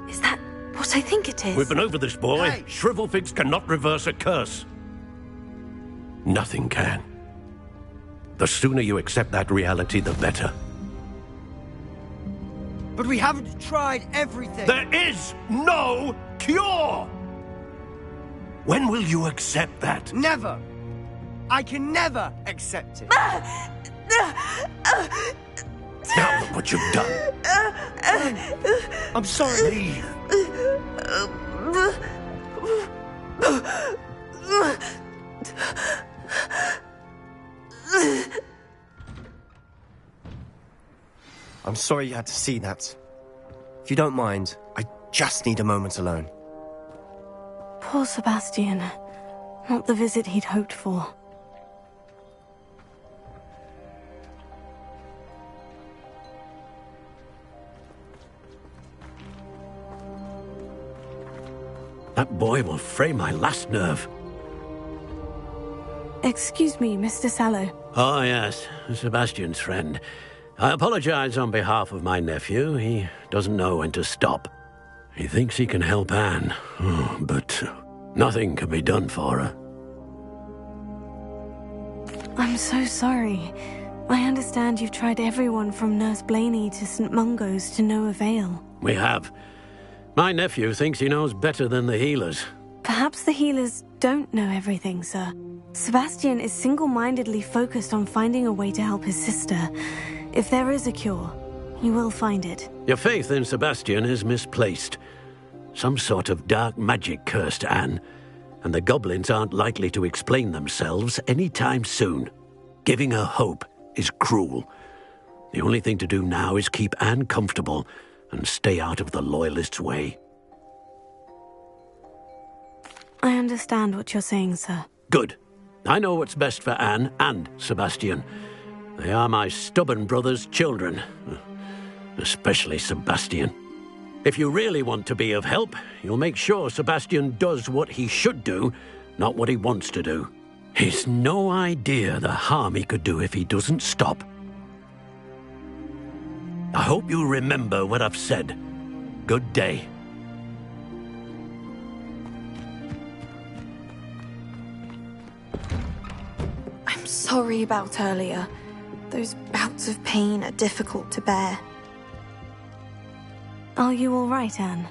Is that what I think it is? We've been over this, boy. Hey. Shrivelfigs cannot reverse a curse. Nothing can. The sooner you accept that reality, the better. But we haven't tried everything. There is no cure! When will you accept that? Never! I can never accept it. Now look what you've done. I'm sorry. Leave. I'm sorry you had to see that. If you don't mind, I just need a moment alone. Poor Sebastian. Not the visit he'd hoped for. That boy will fray my last nerve. Excuse me, Mr. Sallow. Oh, yes, Sebastian's friend. I apologize on behalf of my nephew. He doesn't know when to stop. He thinks he can help Anne, but nothing can be done for her. I'm so sorry. I understand you've tried everyone from Nurse Blaney to St. Mungo's to no avail. We have. My nephew thinks he knows better than the healers. Perhaps the healers don't know everything, sir. Sebastian is single-mindedly focused on finding a way to help his sister. If there is a cure, he will find it. Your faith in Sebastian is misplaced. Some sort of dark magic cursed Anne, and the goblins aren't likely to explain themselves anytime soon. Giving her hope is cruel. The only thing to do now is keep Anne comfortable and stay out of the Loyalists' way. I understand what you're saying, sir. Good. I know what's best for Anne and Sebastian. They are my stubborn brother's children. Especially Sebastian. If you really want to be of help, you'll make sure Sebastian does what he should do, not what he wants to do. He's no idea the harm he could do if he doesn't stop. I hope you remember what I've said. Good day. I'm sorry about earlier. Those bouts of pain are difficult to bear. Are you all right, Anne?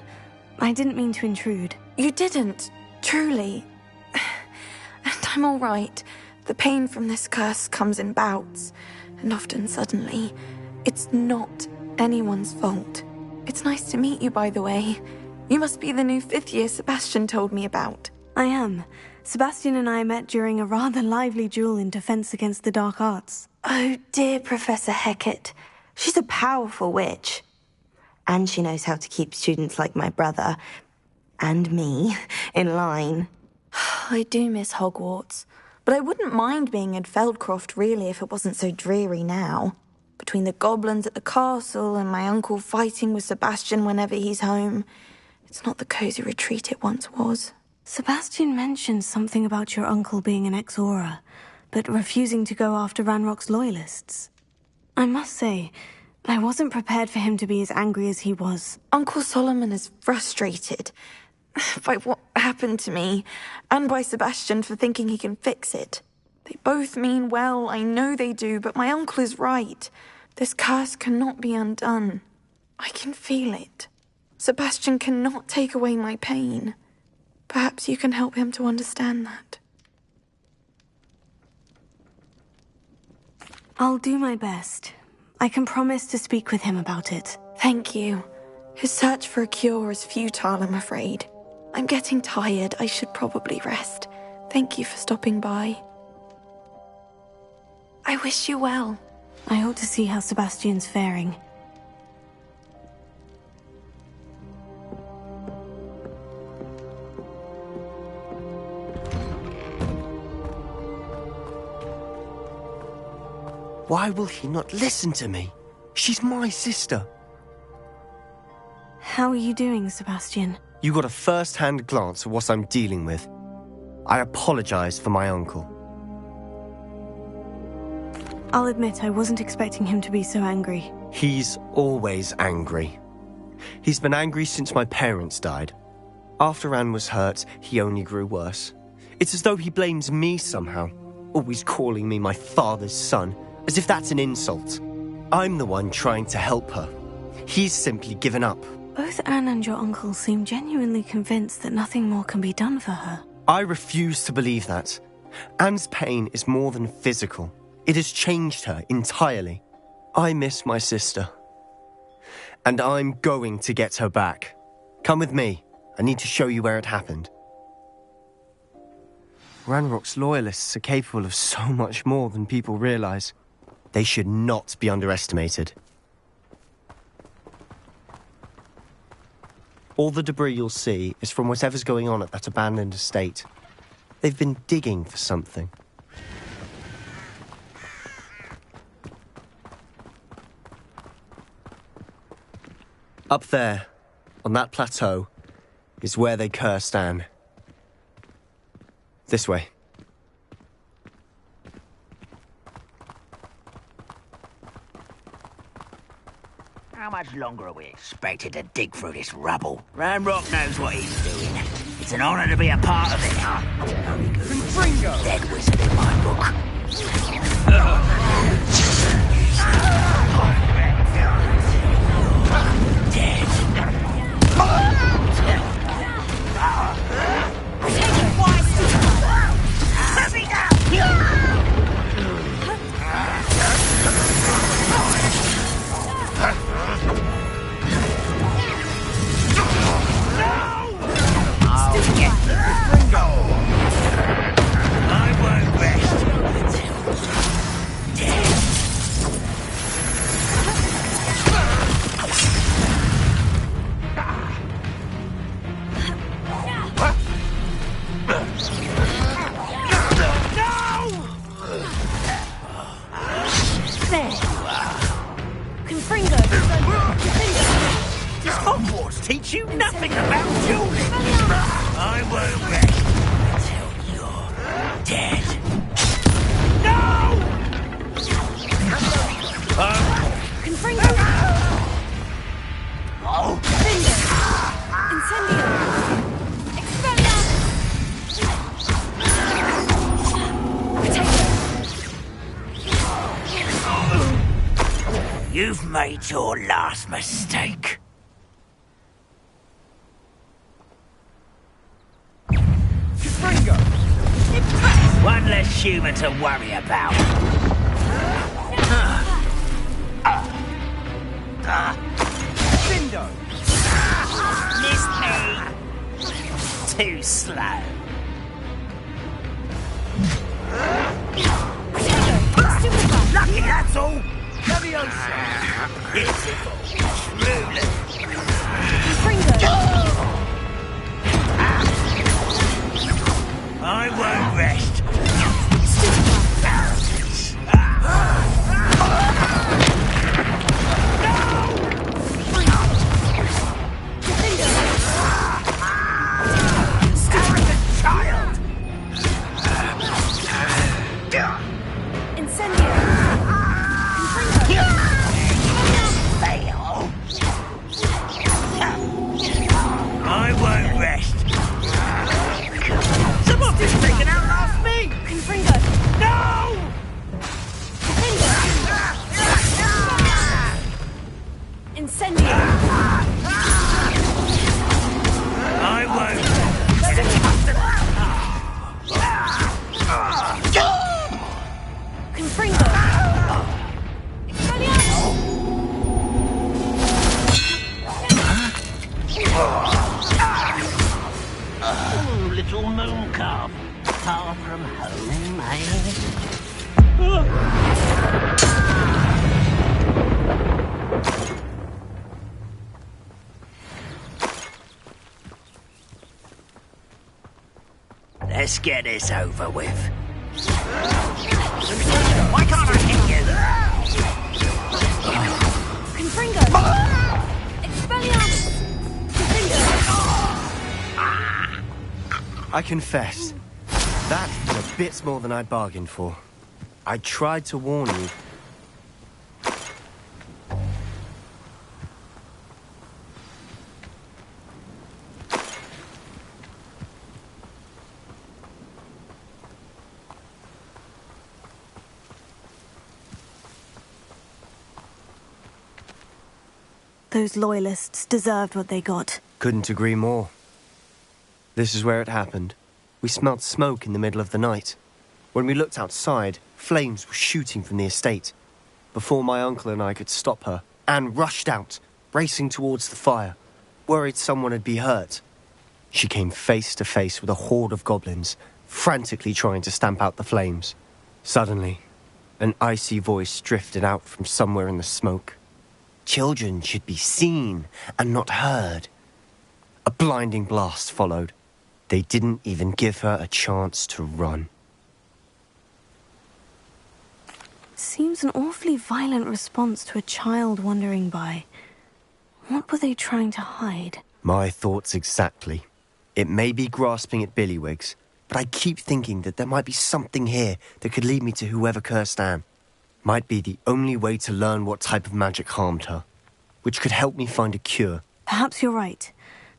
I didn't mean to intrude. You didn't, truly. And I'm all right. The pain from this curse comes in bouts, and often suddenly. It's not anyone's fault. It's nice to meet you, by the way. You must be the new 5th year Sebastian told me about. I am. Sebastian and I met during a rather lively duel in Defense Against the Dark Arts. Oh, dear Professor Hecat. She's a powerful witch. And she knows how to keep students like my brother, and me, in line. I do miss Hogwarts, but I wouldn't mind being in Feldcroft, really, if it wasn't so dreary now. Between the goblins at the castle and my uncle fighting with Sebastian whenever he's home, it's not the cozy retreat it once was. Sebastian mentioned something about your uncle being an ex-Auror, but refusing to go after Ranrock's Loyalists. I must say, I wasn't prepared for him to be as angry as he was. Uncle Solomon is frustrated by what happened to me, and by Sebastian for thinking he can fix it. They both mean well, I know they do, but my uncle is right. This curse cannot be undone. I can feel it. Sebastian cannot take away my pain. Perhaps you can help him to understand that. I'll do my best. I can promise to speak with him about it. Thank you. His search for a cure is futile, I'm afraid. I'm getting tired. I should probably rest. Thank you for stopping by. I wish you well. I hope to see how Sebastian's faring. Why will he not listen to me? She's my sister. How are you doing, Sebastian? You got a first-hand glance at what I'm dealing with. I apologize for my uncle. I'll admit I wasn't expecting him to be so angry. He's always angry. He's been angry since my parents died. After Anne was hurt, he only grew worse. It's as though he blames me somehow, always calling me my father's son, as if that's an insult. I'm the one trying to help her. He's simply given up. Both Anne and your uncle seem genuinely convinced that nothing more can be done for her. I refuse to believe that. Anne's pain is more than physical. It has changed her entirely. I miss my sister. And I'm going to get her back. Come with me. I need to show you where it happened. Ranrock's loyalists are capable of so much more than people realize. They should not be underestimated. All the debris you'll see is from whatever's going on at that abandoned estate. They've been digging for something. Up there, on that plateau, is where they cursed Anne. This way. How much longer are we expected to dig through this rubble? Ranrock knows what he's doing. It's an honor to be a part of it. Confringo! Dead wizard in my book. Does Hogwarts teach you nothing about children? I won't rest until you're dead. No! Confringo! Oh! Incendio! Expelliarmus! You've made your last mistake. One less human to worry about. Cindo! Missed me. Too slow. Lucky, that's all. Leviosa! Pitiful. Truly. I won't rest. Oh, little moon calf, far from home, eh? Let's get this over with. Why can't I hit you? Confringo! Expelliarmus! Confringo! I confess, that was a bit more than I bargained for. I tried to warn you. Those loyalists deserved what they got. Couldn't agree more. This is where it happened. We smelled smoke in the middle of the night. When we looked outside, flames were shooting from the estate. Before my uncle and I could stop her, Anne rushed out, racing towards the fire, worried someone had been hurt. She came face to face with a horde of goblins, frantically trying to stamp out the flames. Suddenly, an icy voice drifted out from somewhere in the smoke. Children should be seen and not heard. A blinding blast followed. They didn't even give her a chance to run. Seems an awfully violent response to a child wandering by. What were they trying to hide? My thoughts exactly. It may be grasping at billywhigs, but I keep thinking that there might be something here that could lead me to whoever cursed Anne. Might be the only way to learn what type of magic harmed her, which could help me find a cure. Perhaps you're right.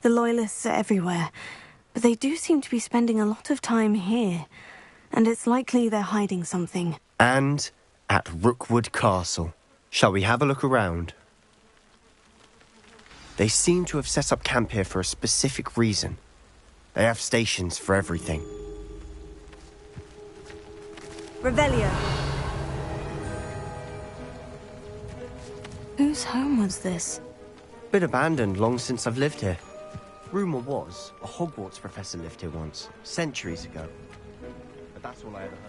The Loyalists are everywhere, but they do seem to be spending a lot of time here, and it's likely they're hiding something. And at Rookwood Castle. Shall we have a look around? They seem to have set up camp here for a specific reason. They have stations for everything. Revelio. Whose home was this? Been abandoned long since I've lived here. Rumour was, a Hogwarts professor lived here once, centuries ago. But that's all I ever heard.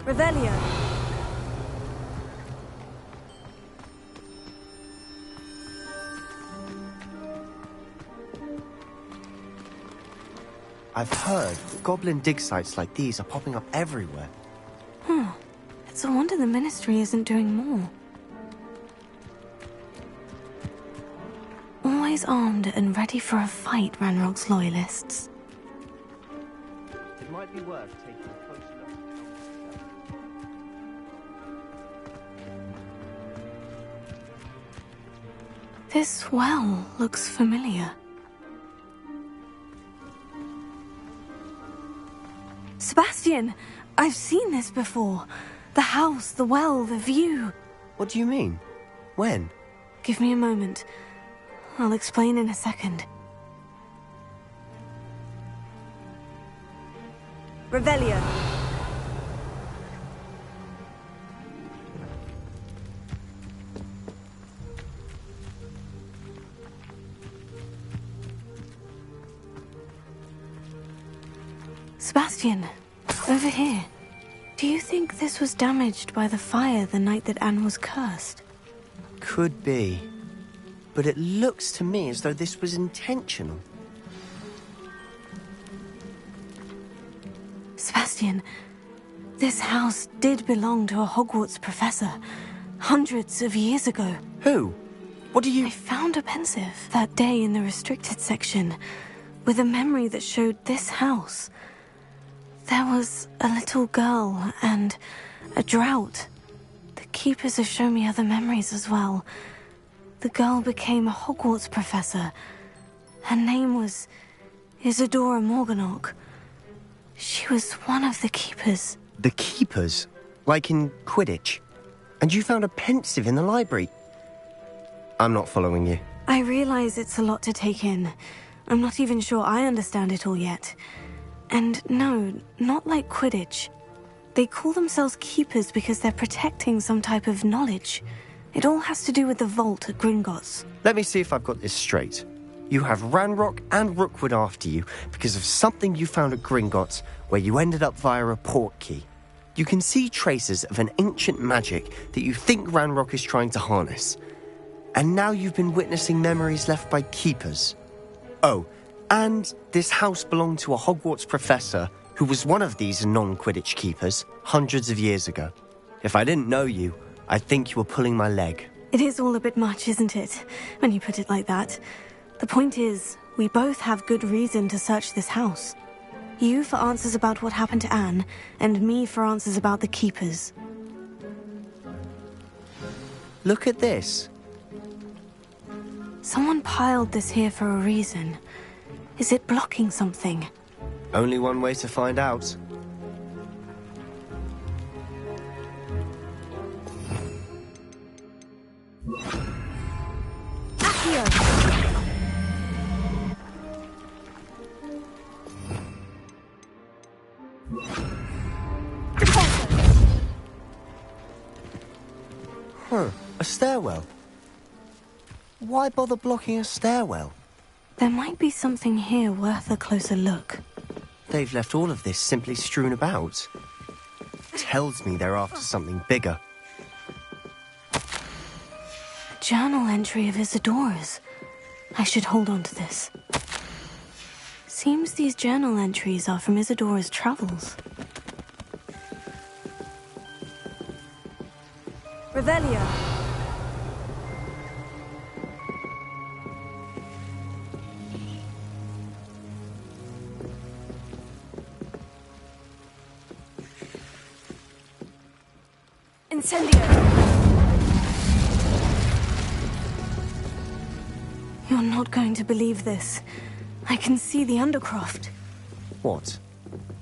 Revelio. I've heard that goblin dig sites like these are popping up everywhere. It's a wonder the Ministry isn't doing more. Always armed and ready for a fight, Ranrock's Loyalists. It might be worth taking a closer look. This well looks familiar. Sebastian! I've seen this before. The house, the well, the view. What do you mean? When? Give me a moment. I'll explain in a second. Revelio. Sebastian, over here. Do you think this was damaged by the fire the night that Anne was cursed? Could be. But it looks to me as though this was intentional. Sebastian, this house did belong to a Hogwarts professor, hundreds of years ago. Who? What do you... I found a pensive that day in the restricted section, with a memory that showed this house. There was a little girl and a drought. The keepers have shown me other memories as well. The girl became a Hogwarts professor. Her name was Isadora Morganach. She was one of the keepers. The keepers? Like in Quidditch? And you found a pensive in the library? I'm not following you. I realize it's a lot to take in. I'm not even sure I understand it all yet. And no, not like Quidditch. They call themselves keepers because they're protecting some type of knowledge. It all has to do with the vault at Gringotts. Let me see if I've got this straight. You have Ranrock and Rookwood after you because of something you found at Gringotts where you ended up via a port key. You can see traces of an ancient magic that you think Ranrock is trying to harness. And now you've been witnessing memories left by keepers. Oh, and this house belonged to a Hogwarts professor who was one of these non-Quidditch keepers hundreds of years ago. If I didn't know you, I'd think you were pulling my leg. It is all a bit much, isn't it, when you put it like that? The point is, we both have good reason to search this house. You for answers about what happened to Anne, and me for answers about the keepers. Look at this. Someone piled this here for a reason. Is it blocking something? Only one way to find out. Huh, a stairwell. Why bother blocking a stairwell? There might be something here worth a closer look. They've left all of this simply strewn about. Tells me they're after something bigger. A journal entry of Isadora's. I should hold on to this. Seems these journal entries are from Isadora's travels. Revelio. Incendio. You're not going to believe this. I can see the Undercroft. What?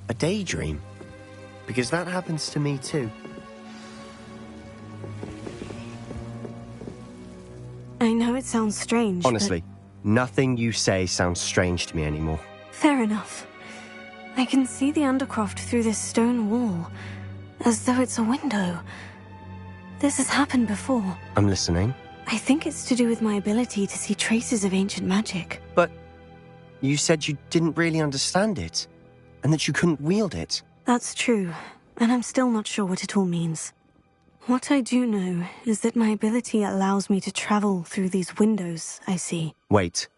A daydream? Because that happens to me too. I know it sounds strange, honestly, nothing you say sounds strange to me anymore. Fair enough. I can see the Undercroft through this stone wall, as though it's a window. This has happened before. I'm listening. I think it's to do with my ability to see traces of ancient magic. But you said you didn't really understand it, and that you couldn't wield it. That's true, and I'm still not sure what it all means. What I do know is that my ability allows me to travel through these windows I see. Wait.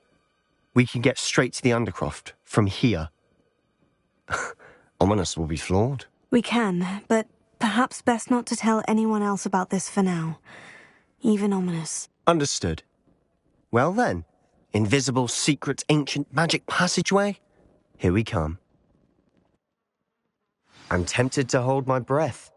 We can get straight to the Undercroft from here. Ominous will be flawed. We can, but perhaps best not to tell anyone else about this for now. Even Ominous. Understood. Well then, invisible, secret, ancient magic passageway? Here we come. I'm tempted to hold my breath.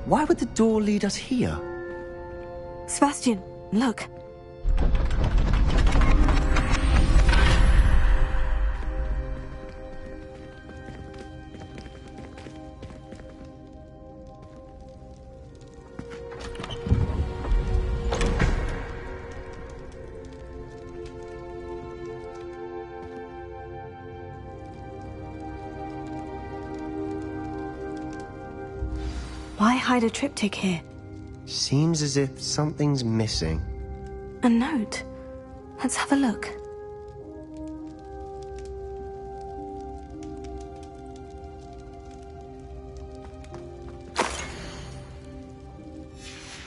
Why would the door lead us here? Sebastian, look. Why hide a triptych here? Seems as if something's missing. A note. Let's have a look.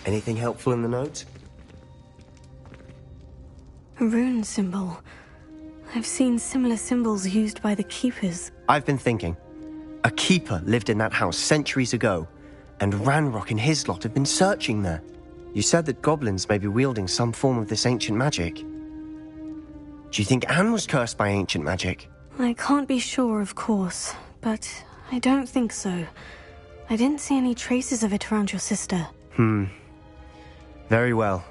Anything helpful in the note? A rune symbol. I've seen similar symbols used by the keepers. I've been thinking. A keeper lived in that house centuries ago, and Ranrock and his lot have been searching there. You said that goblins may be wielding some form of this ancient magic. Do you think Anne was cursed by ancient magic? I can't be sure, of course, but I don't think so. I didn't see any traces of it around your sister. Very well.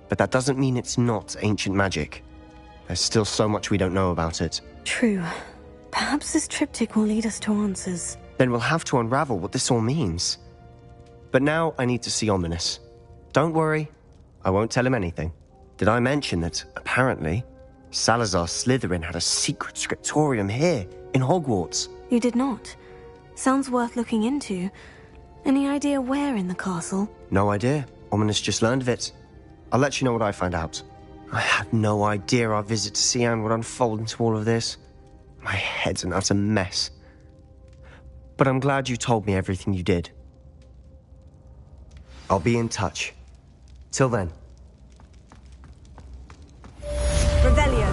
But that doesn't mean it's not ancient magic. There's still so much we don't know about it. True. Perhaps this triptych will lead us to answers. Then we'll have to unravel what this all means. But now I need to see Ominous. Don't worry, I won't tell him anything. Did I mention that, apparently, Salazar Slytherin had a secret scriptorium here, in Hogwarts? You did not. Sounds worth looking into. Any idea where in the castle? No idea. Ominous just learned of it. I'll let you know what I find out. I had no idea our visit to see Anne would unfold into all of this. My head's an utter mess. But I'm glad you told me everything you did. I'll be in touch. Till then. Revelio.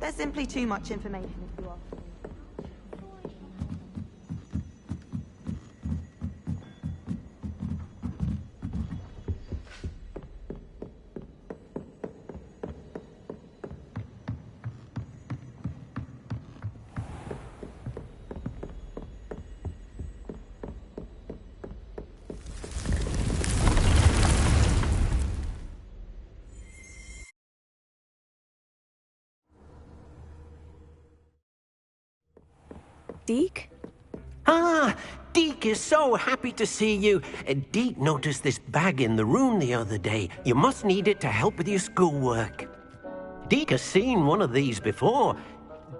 There's simply too much information, if you ask me. Deke? Ah, Deke is so happy to see you. Deke noticed this bag in the room the other day. You must need it to help with your schoolwork. Deke has seen one of these before.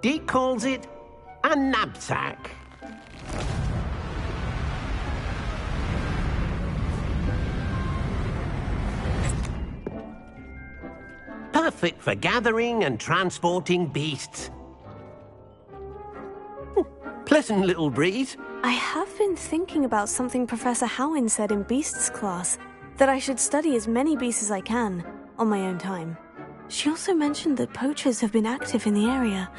Deke calls it a knapsack. Perfect for gathering and transporting beasts. Pleasant little breeze. I have been thinking about something Professor Howin said in Beasts class, that I should study as many beasts as I can, on my own time. She also mentioned that poachers have been active in the area,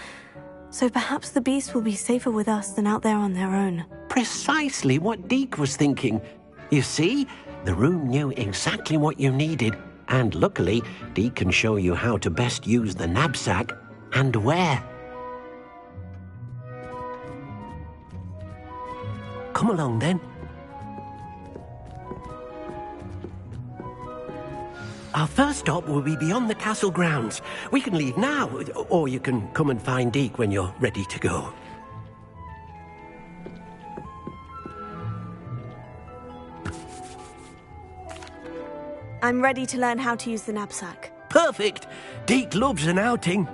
so perhaps the beasts will be safer with us than out there on their own. Precisely what Deke was thinking. You see, the room knew exactly what you needed, and luckily, Deke can show you how to best use the knapsack and where. Come along then. Our first stop will be beyond the castle grounds. We can leave now, or you can come and find Deke when you're ready to go. I'm ready to learn how to use the knapsack. Perfect! Deke loves an outing.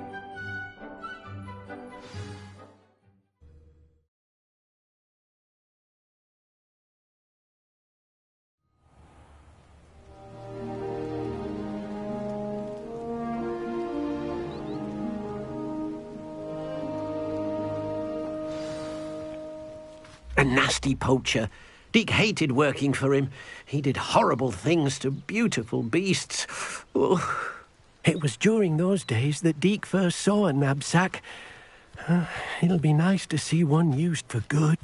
A nasty poacher. Deke hated working for him. He did horrible things to beautiful beasts. Oh. It was during those days that Deke first saw a knapsack. It'll be nice to see one used for good.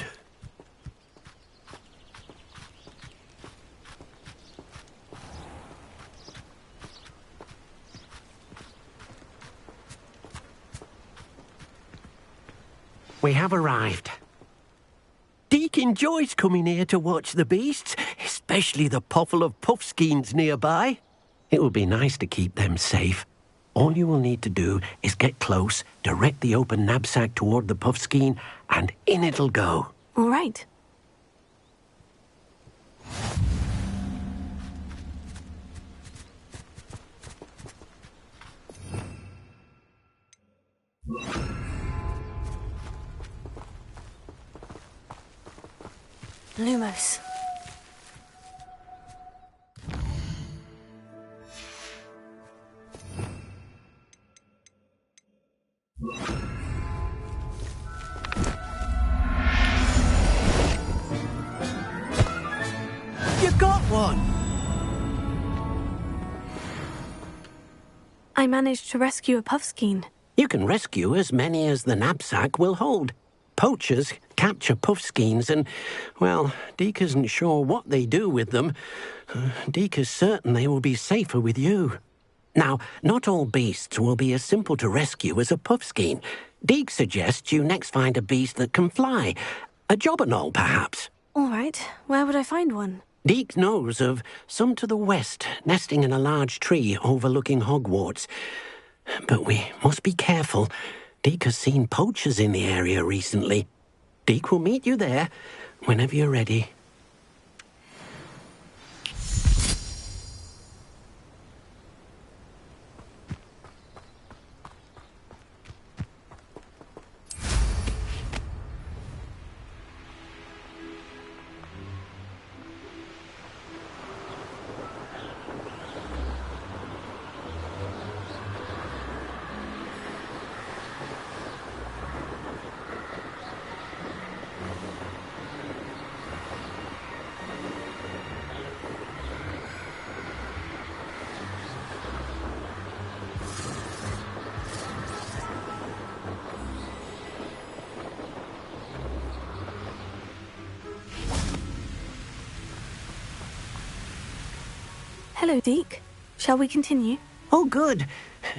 We have arrived. Deke enjoys coming here to watch the beasts, especially the potful of puffskeins nearby. It will be nice to keep them safe. All you will need to do is get close, direct the open knapsack toward the puffskein, and in it'll go. All right. Lumos. You got one! I managed to rescue a puffskein. You can rescue as many as the knapsack will hold. Poachers capture puffskeins and, well, Deke isn't sure what they do with them. Deke is certain they will be safer with you. Now, not all beasts will be as simple to rescue as a puffskein. Deke suggests you next find a beast that can fly. A jobberknoll, perhaps. All right. Where would I find one? Deke knows of some to the west, nesting in a large tree overlooking Hogwarts. But we must be careful. Deke has seen poachers in the area recently. Deke will meet you there whenever you're ready. Hello, Deke. Shall we continue? Oh, good.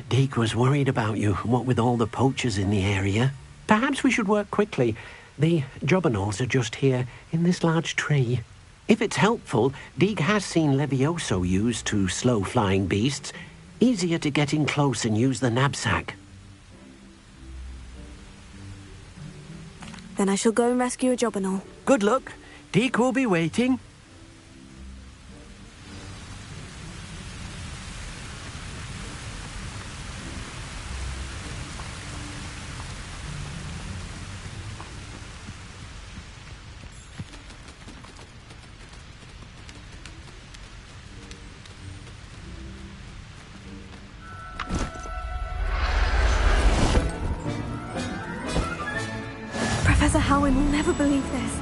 Deke was worried about you, what with all the poachers in the area. Perhaps we should work quickly. The jobberknolls are just here, in this large tree. If it's helpful, Deke has seen Levioso used to slow flying beasts. Easier to get in close and use the knapsack. Then I shall go and rescue a jobberknoll. Good luck. Deke will be waiting. Professor Howin will never believe this.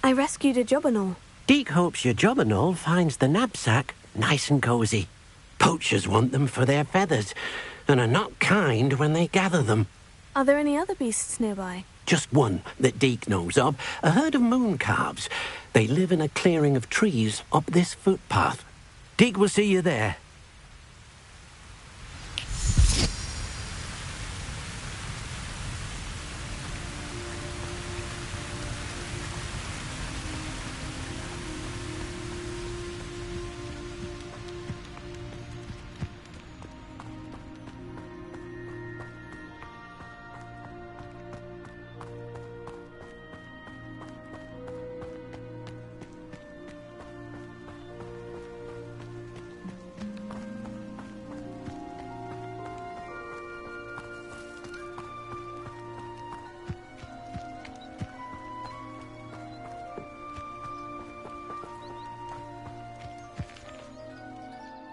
I rescued a jobberknoll. Deke hopes your jobberknoll finds the knapsack nice and cozy. Poachers want them for their feathers, and are not kind when they gather them. Are there any other beasts nearby? Just one that Deke knows of, a herd of moon calves. They live in a clearing of trees up this footpath. Deke will see you there.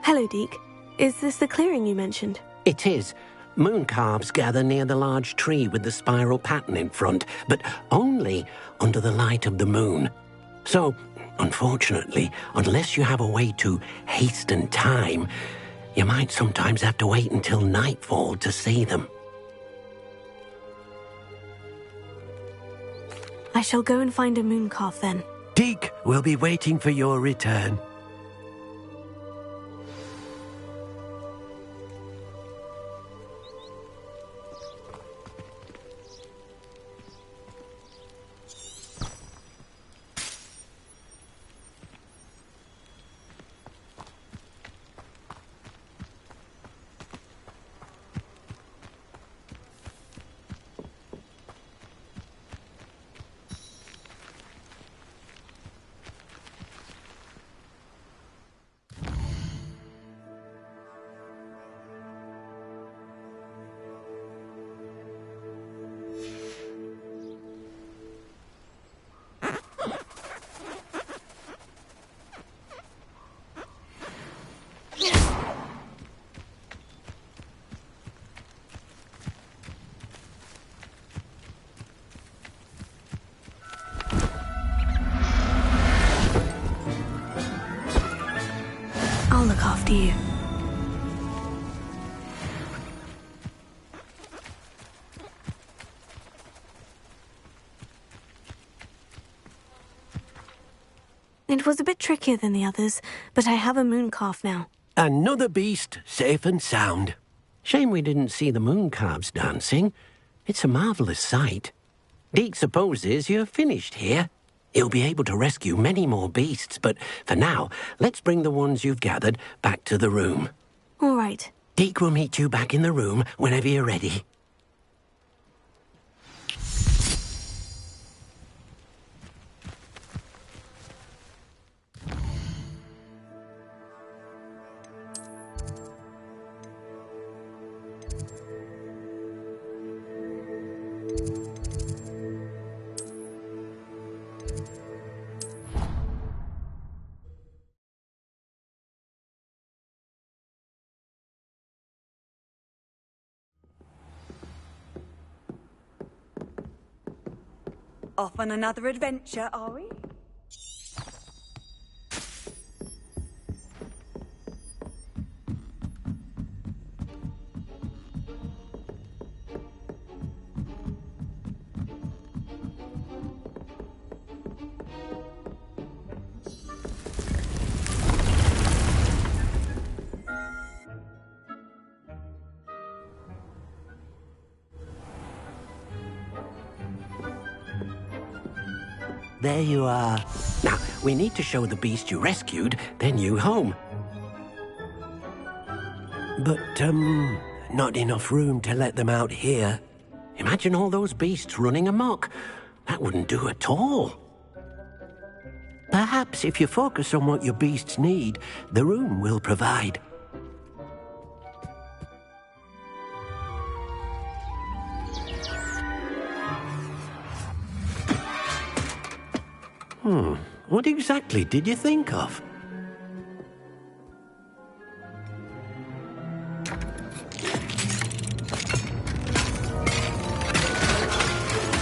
Hello, Deke. Is this the clearing you mentioned? It is. Moon calves gather near the large tree with the spiral pattern in front, but only under the light of the moon. So, unfortunately, unless you have a way to hasten time, you might sometimes have to wait until nightfall to see them. I shall go and find a moon calf then. Deke will be waiting for your return. I'll look after you. It was a bit trickier than the others, but I have a moon calf now. Another beast, safe and sound. Shame we didn't see the moon calves dancing. It's a marvellous sight. Deke supposes you're finished here. He'll be able to rescue many more beasts, but for now, let's bring the ones you've gathered back to the room. All right. Deke will meet you back in the room whenever you're ready. Off on another adventure, are we? There you are. Now, we need to show the beast you rescued their new home. But, not enough room to let them out here. Imagine all those beasts running amok. That wouldn't do at all. Perhaps if you focus on what your beasts need, the room will provide. What exactly did you think of?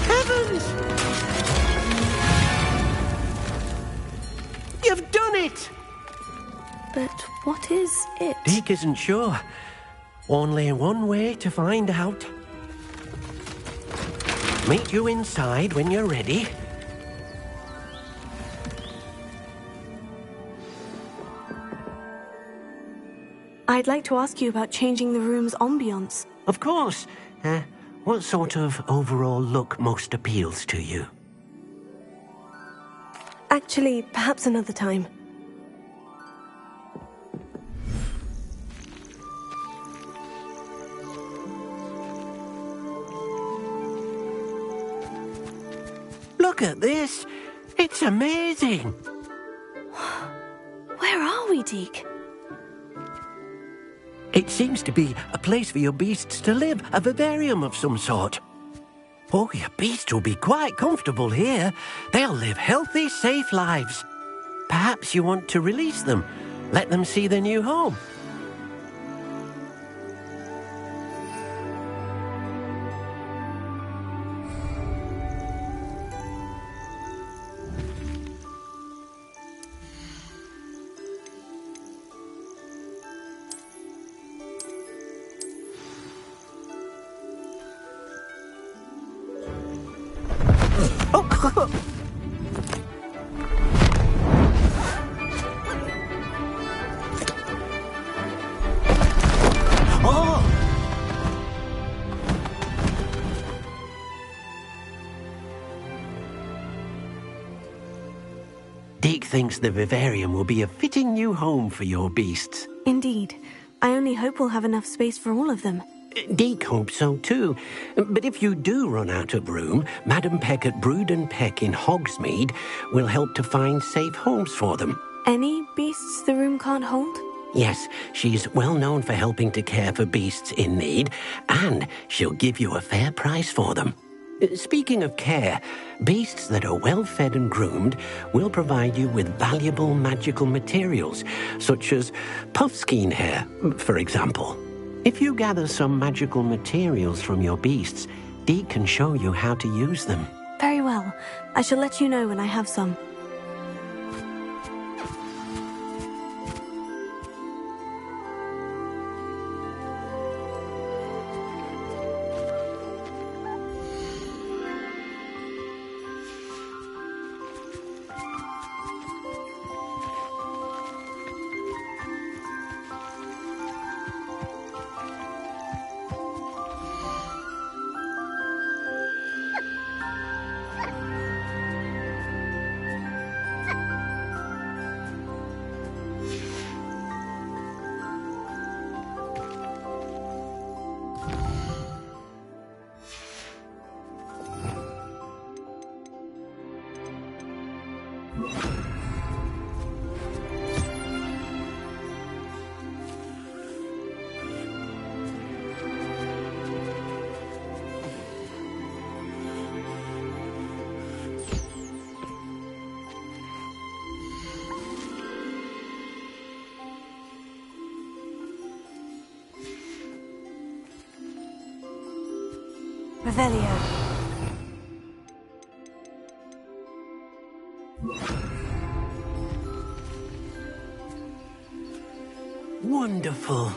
Heavens! what is it? Deke isn't sure. Only one way to find out. Meet you inside when you're ready. I'd like to ask you about changing the room's ambience. Of course. What sort of overall look most appeals to you? Actually, perhaps another time. Look at this. It's amazing. Where are we, Deke? It seems to be a place for your beasts to live, a vivarium of some sort. Oh, your beasts will be quite comfortable here. They'll live healthy, safe lives. Perhaps you want to release them, let them see their new home. Deke thinks the vivarium will be a fitting new home for your beasts. Indeed. I only hope we'll have enough space for all of them. Deke hopes so too. But if you do run out of room, Madam Peck at Brood and Peck in Hogsmeade will help to find safe homes for them. Any beasts the room can't hold? Yes, she's well known for helping to care for beasts in need, and she'll give you a fair price for them. Speaking of care, beasts that are well fed and groomed will provide you with valuable magical materials, such as puffskein hair, for example. If you gather some magical materials from your beasts, Deke can show you how to use them. Very well. I shall let you know when I have some. Revelio. Wonderful.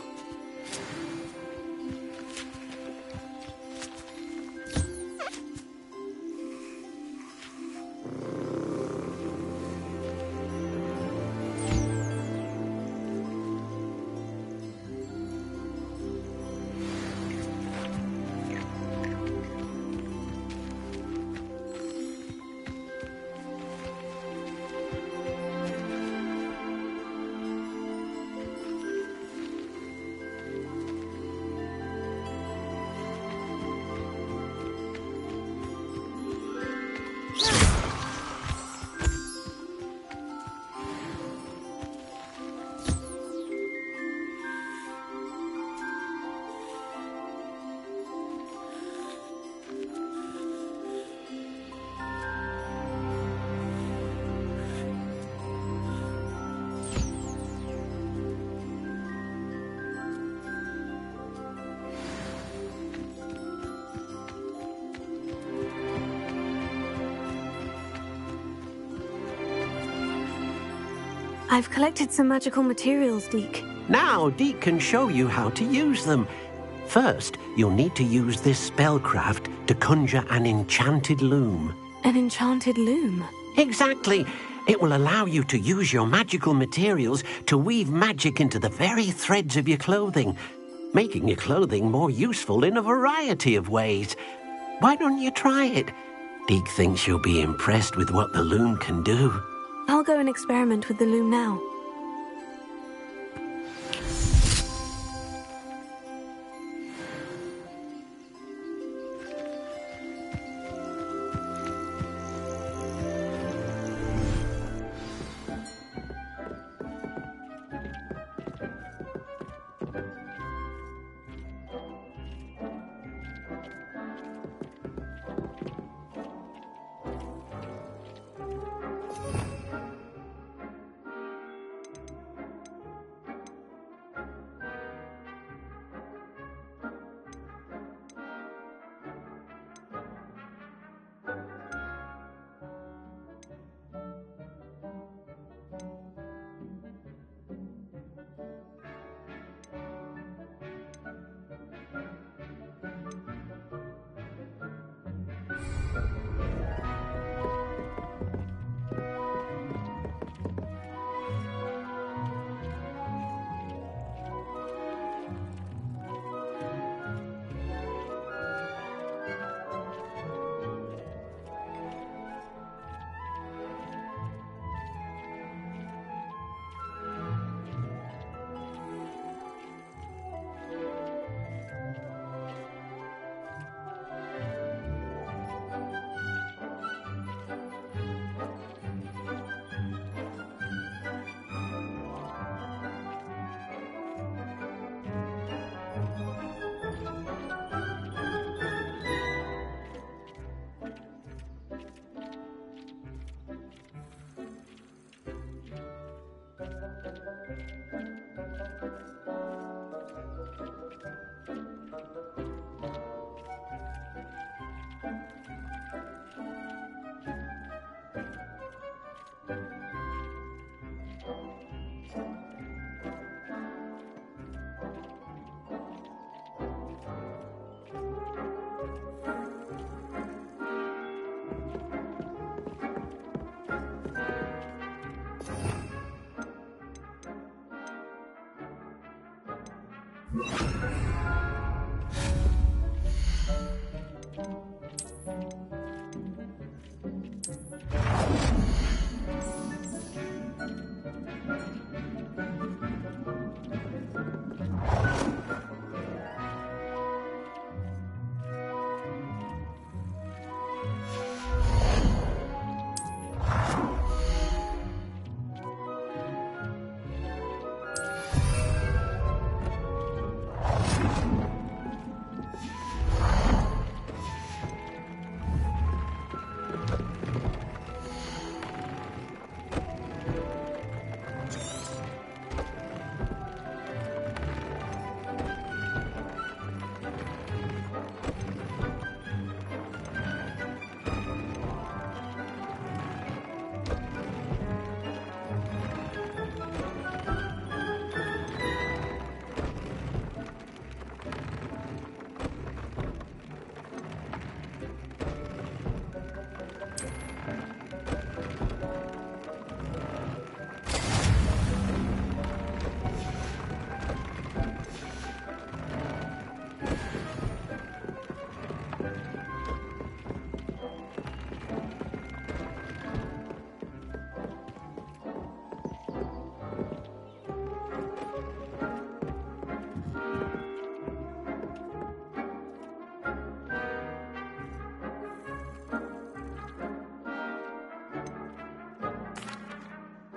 I've collected some magical materials, Deke. Now, Deke can show you how to use them. First, you'll need to use this spellcraft to conjure an enchanted loom. An enchanted loom? Exactly. It will allow you to use your magical materials to weave magic into the very threads of your clothing, making your clothing more useful in a variety of ways. Why don't you try it? Deke thinks you'll be impressed with what the loom can do. I'll go and experiment with the loom now.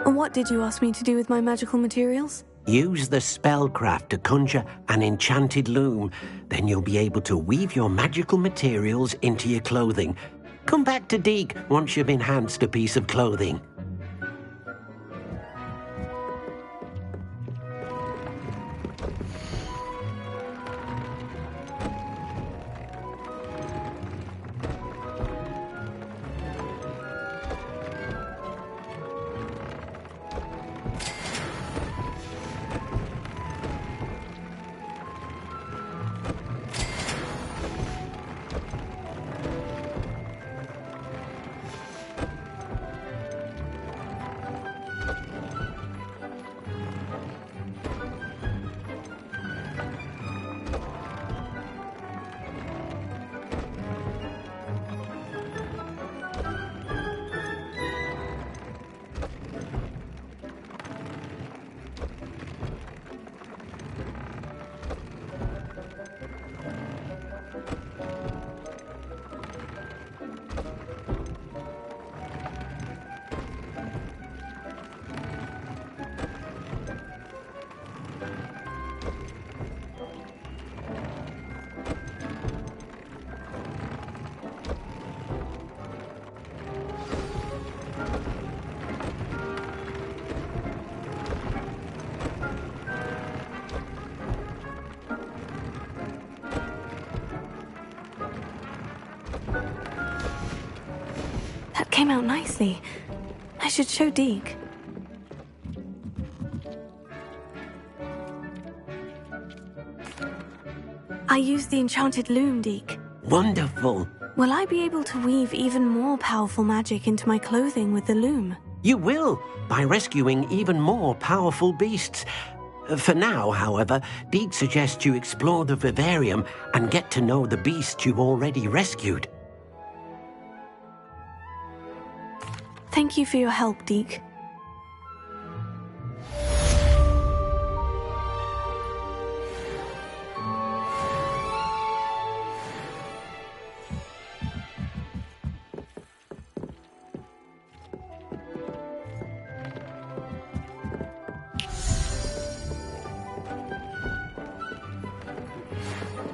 And what did you ask me to do with my magical materials? Use the spellcraft to conjure an enchanted loom. Then you'll be able to weave your magical materials into your clothing. Come back to Deke once you've enhanced a piece of clothing. came out nicely. I should show Deke. I used the enchanted loom, Deke. Wonderful. Will I be able to weave even more powerful magic into my clothing with the loom? You will, by rescuing even more powerful beasts. For now, however, Deke suggests you explore the vivarium and get to know the beasts you already rescued. Thank you for your help, Deke.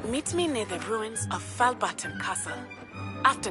Meet me near the ruins of Falbaton Castle. After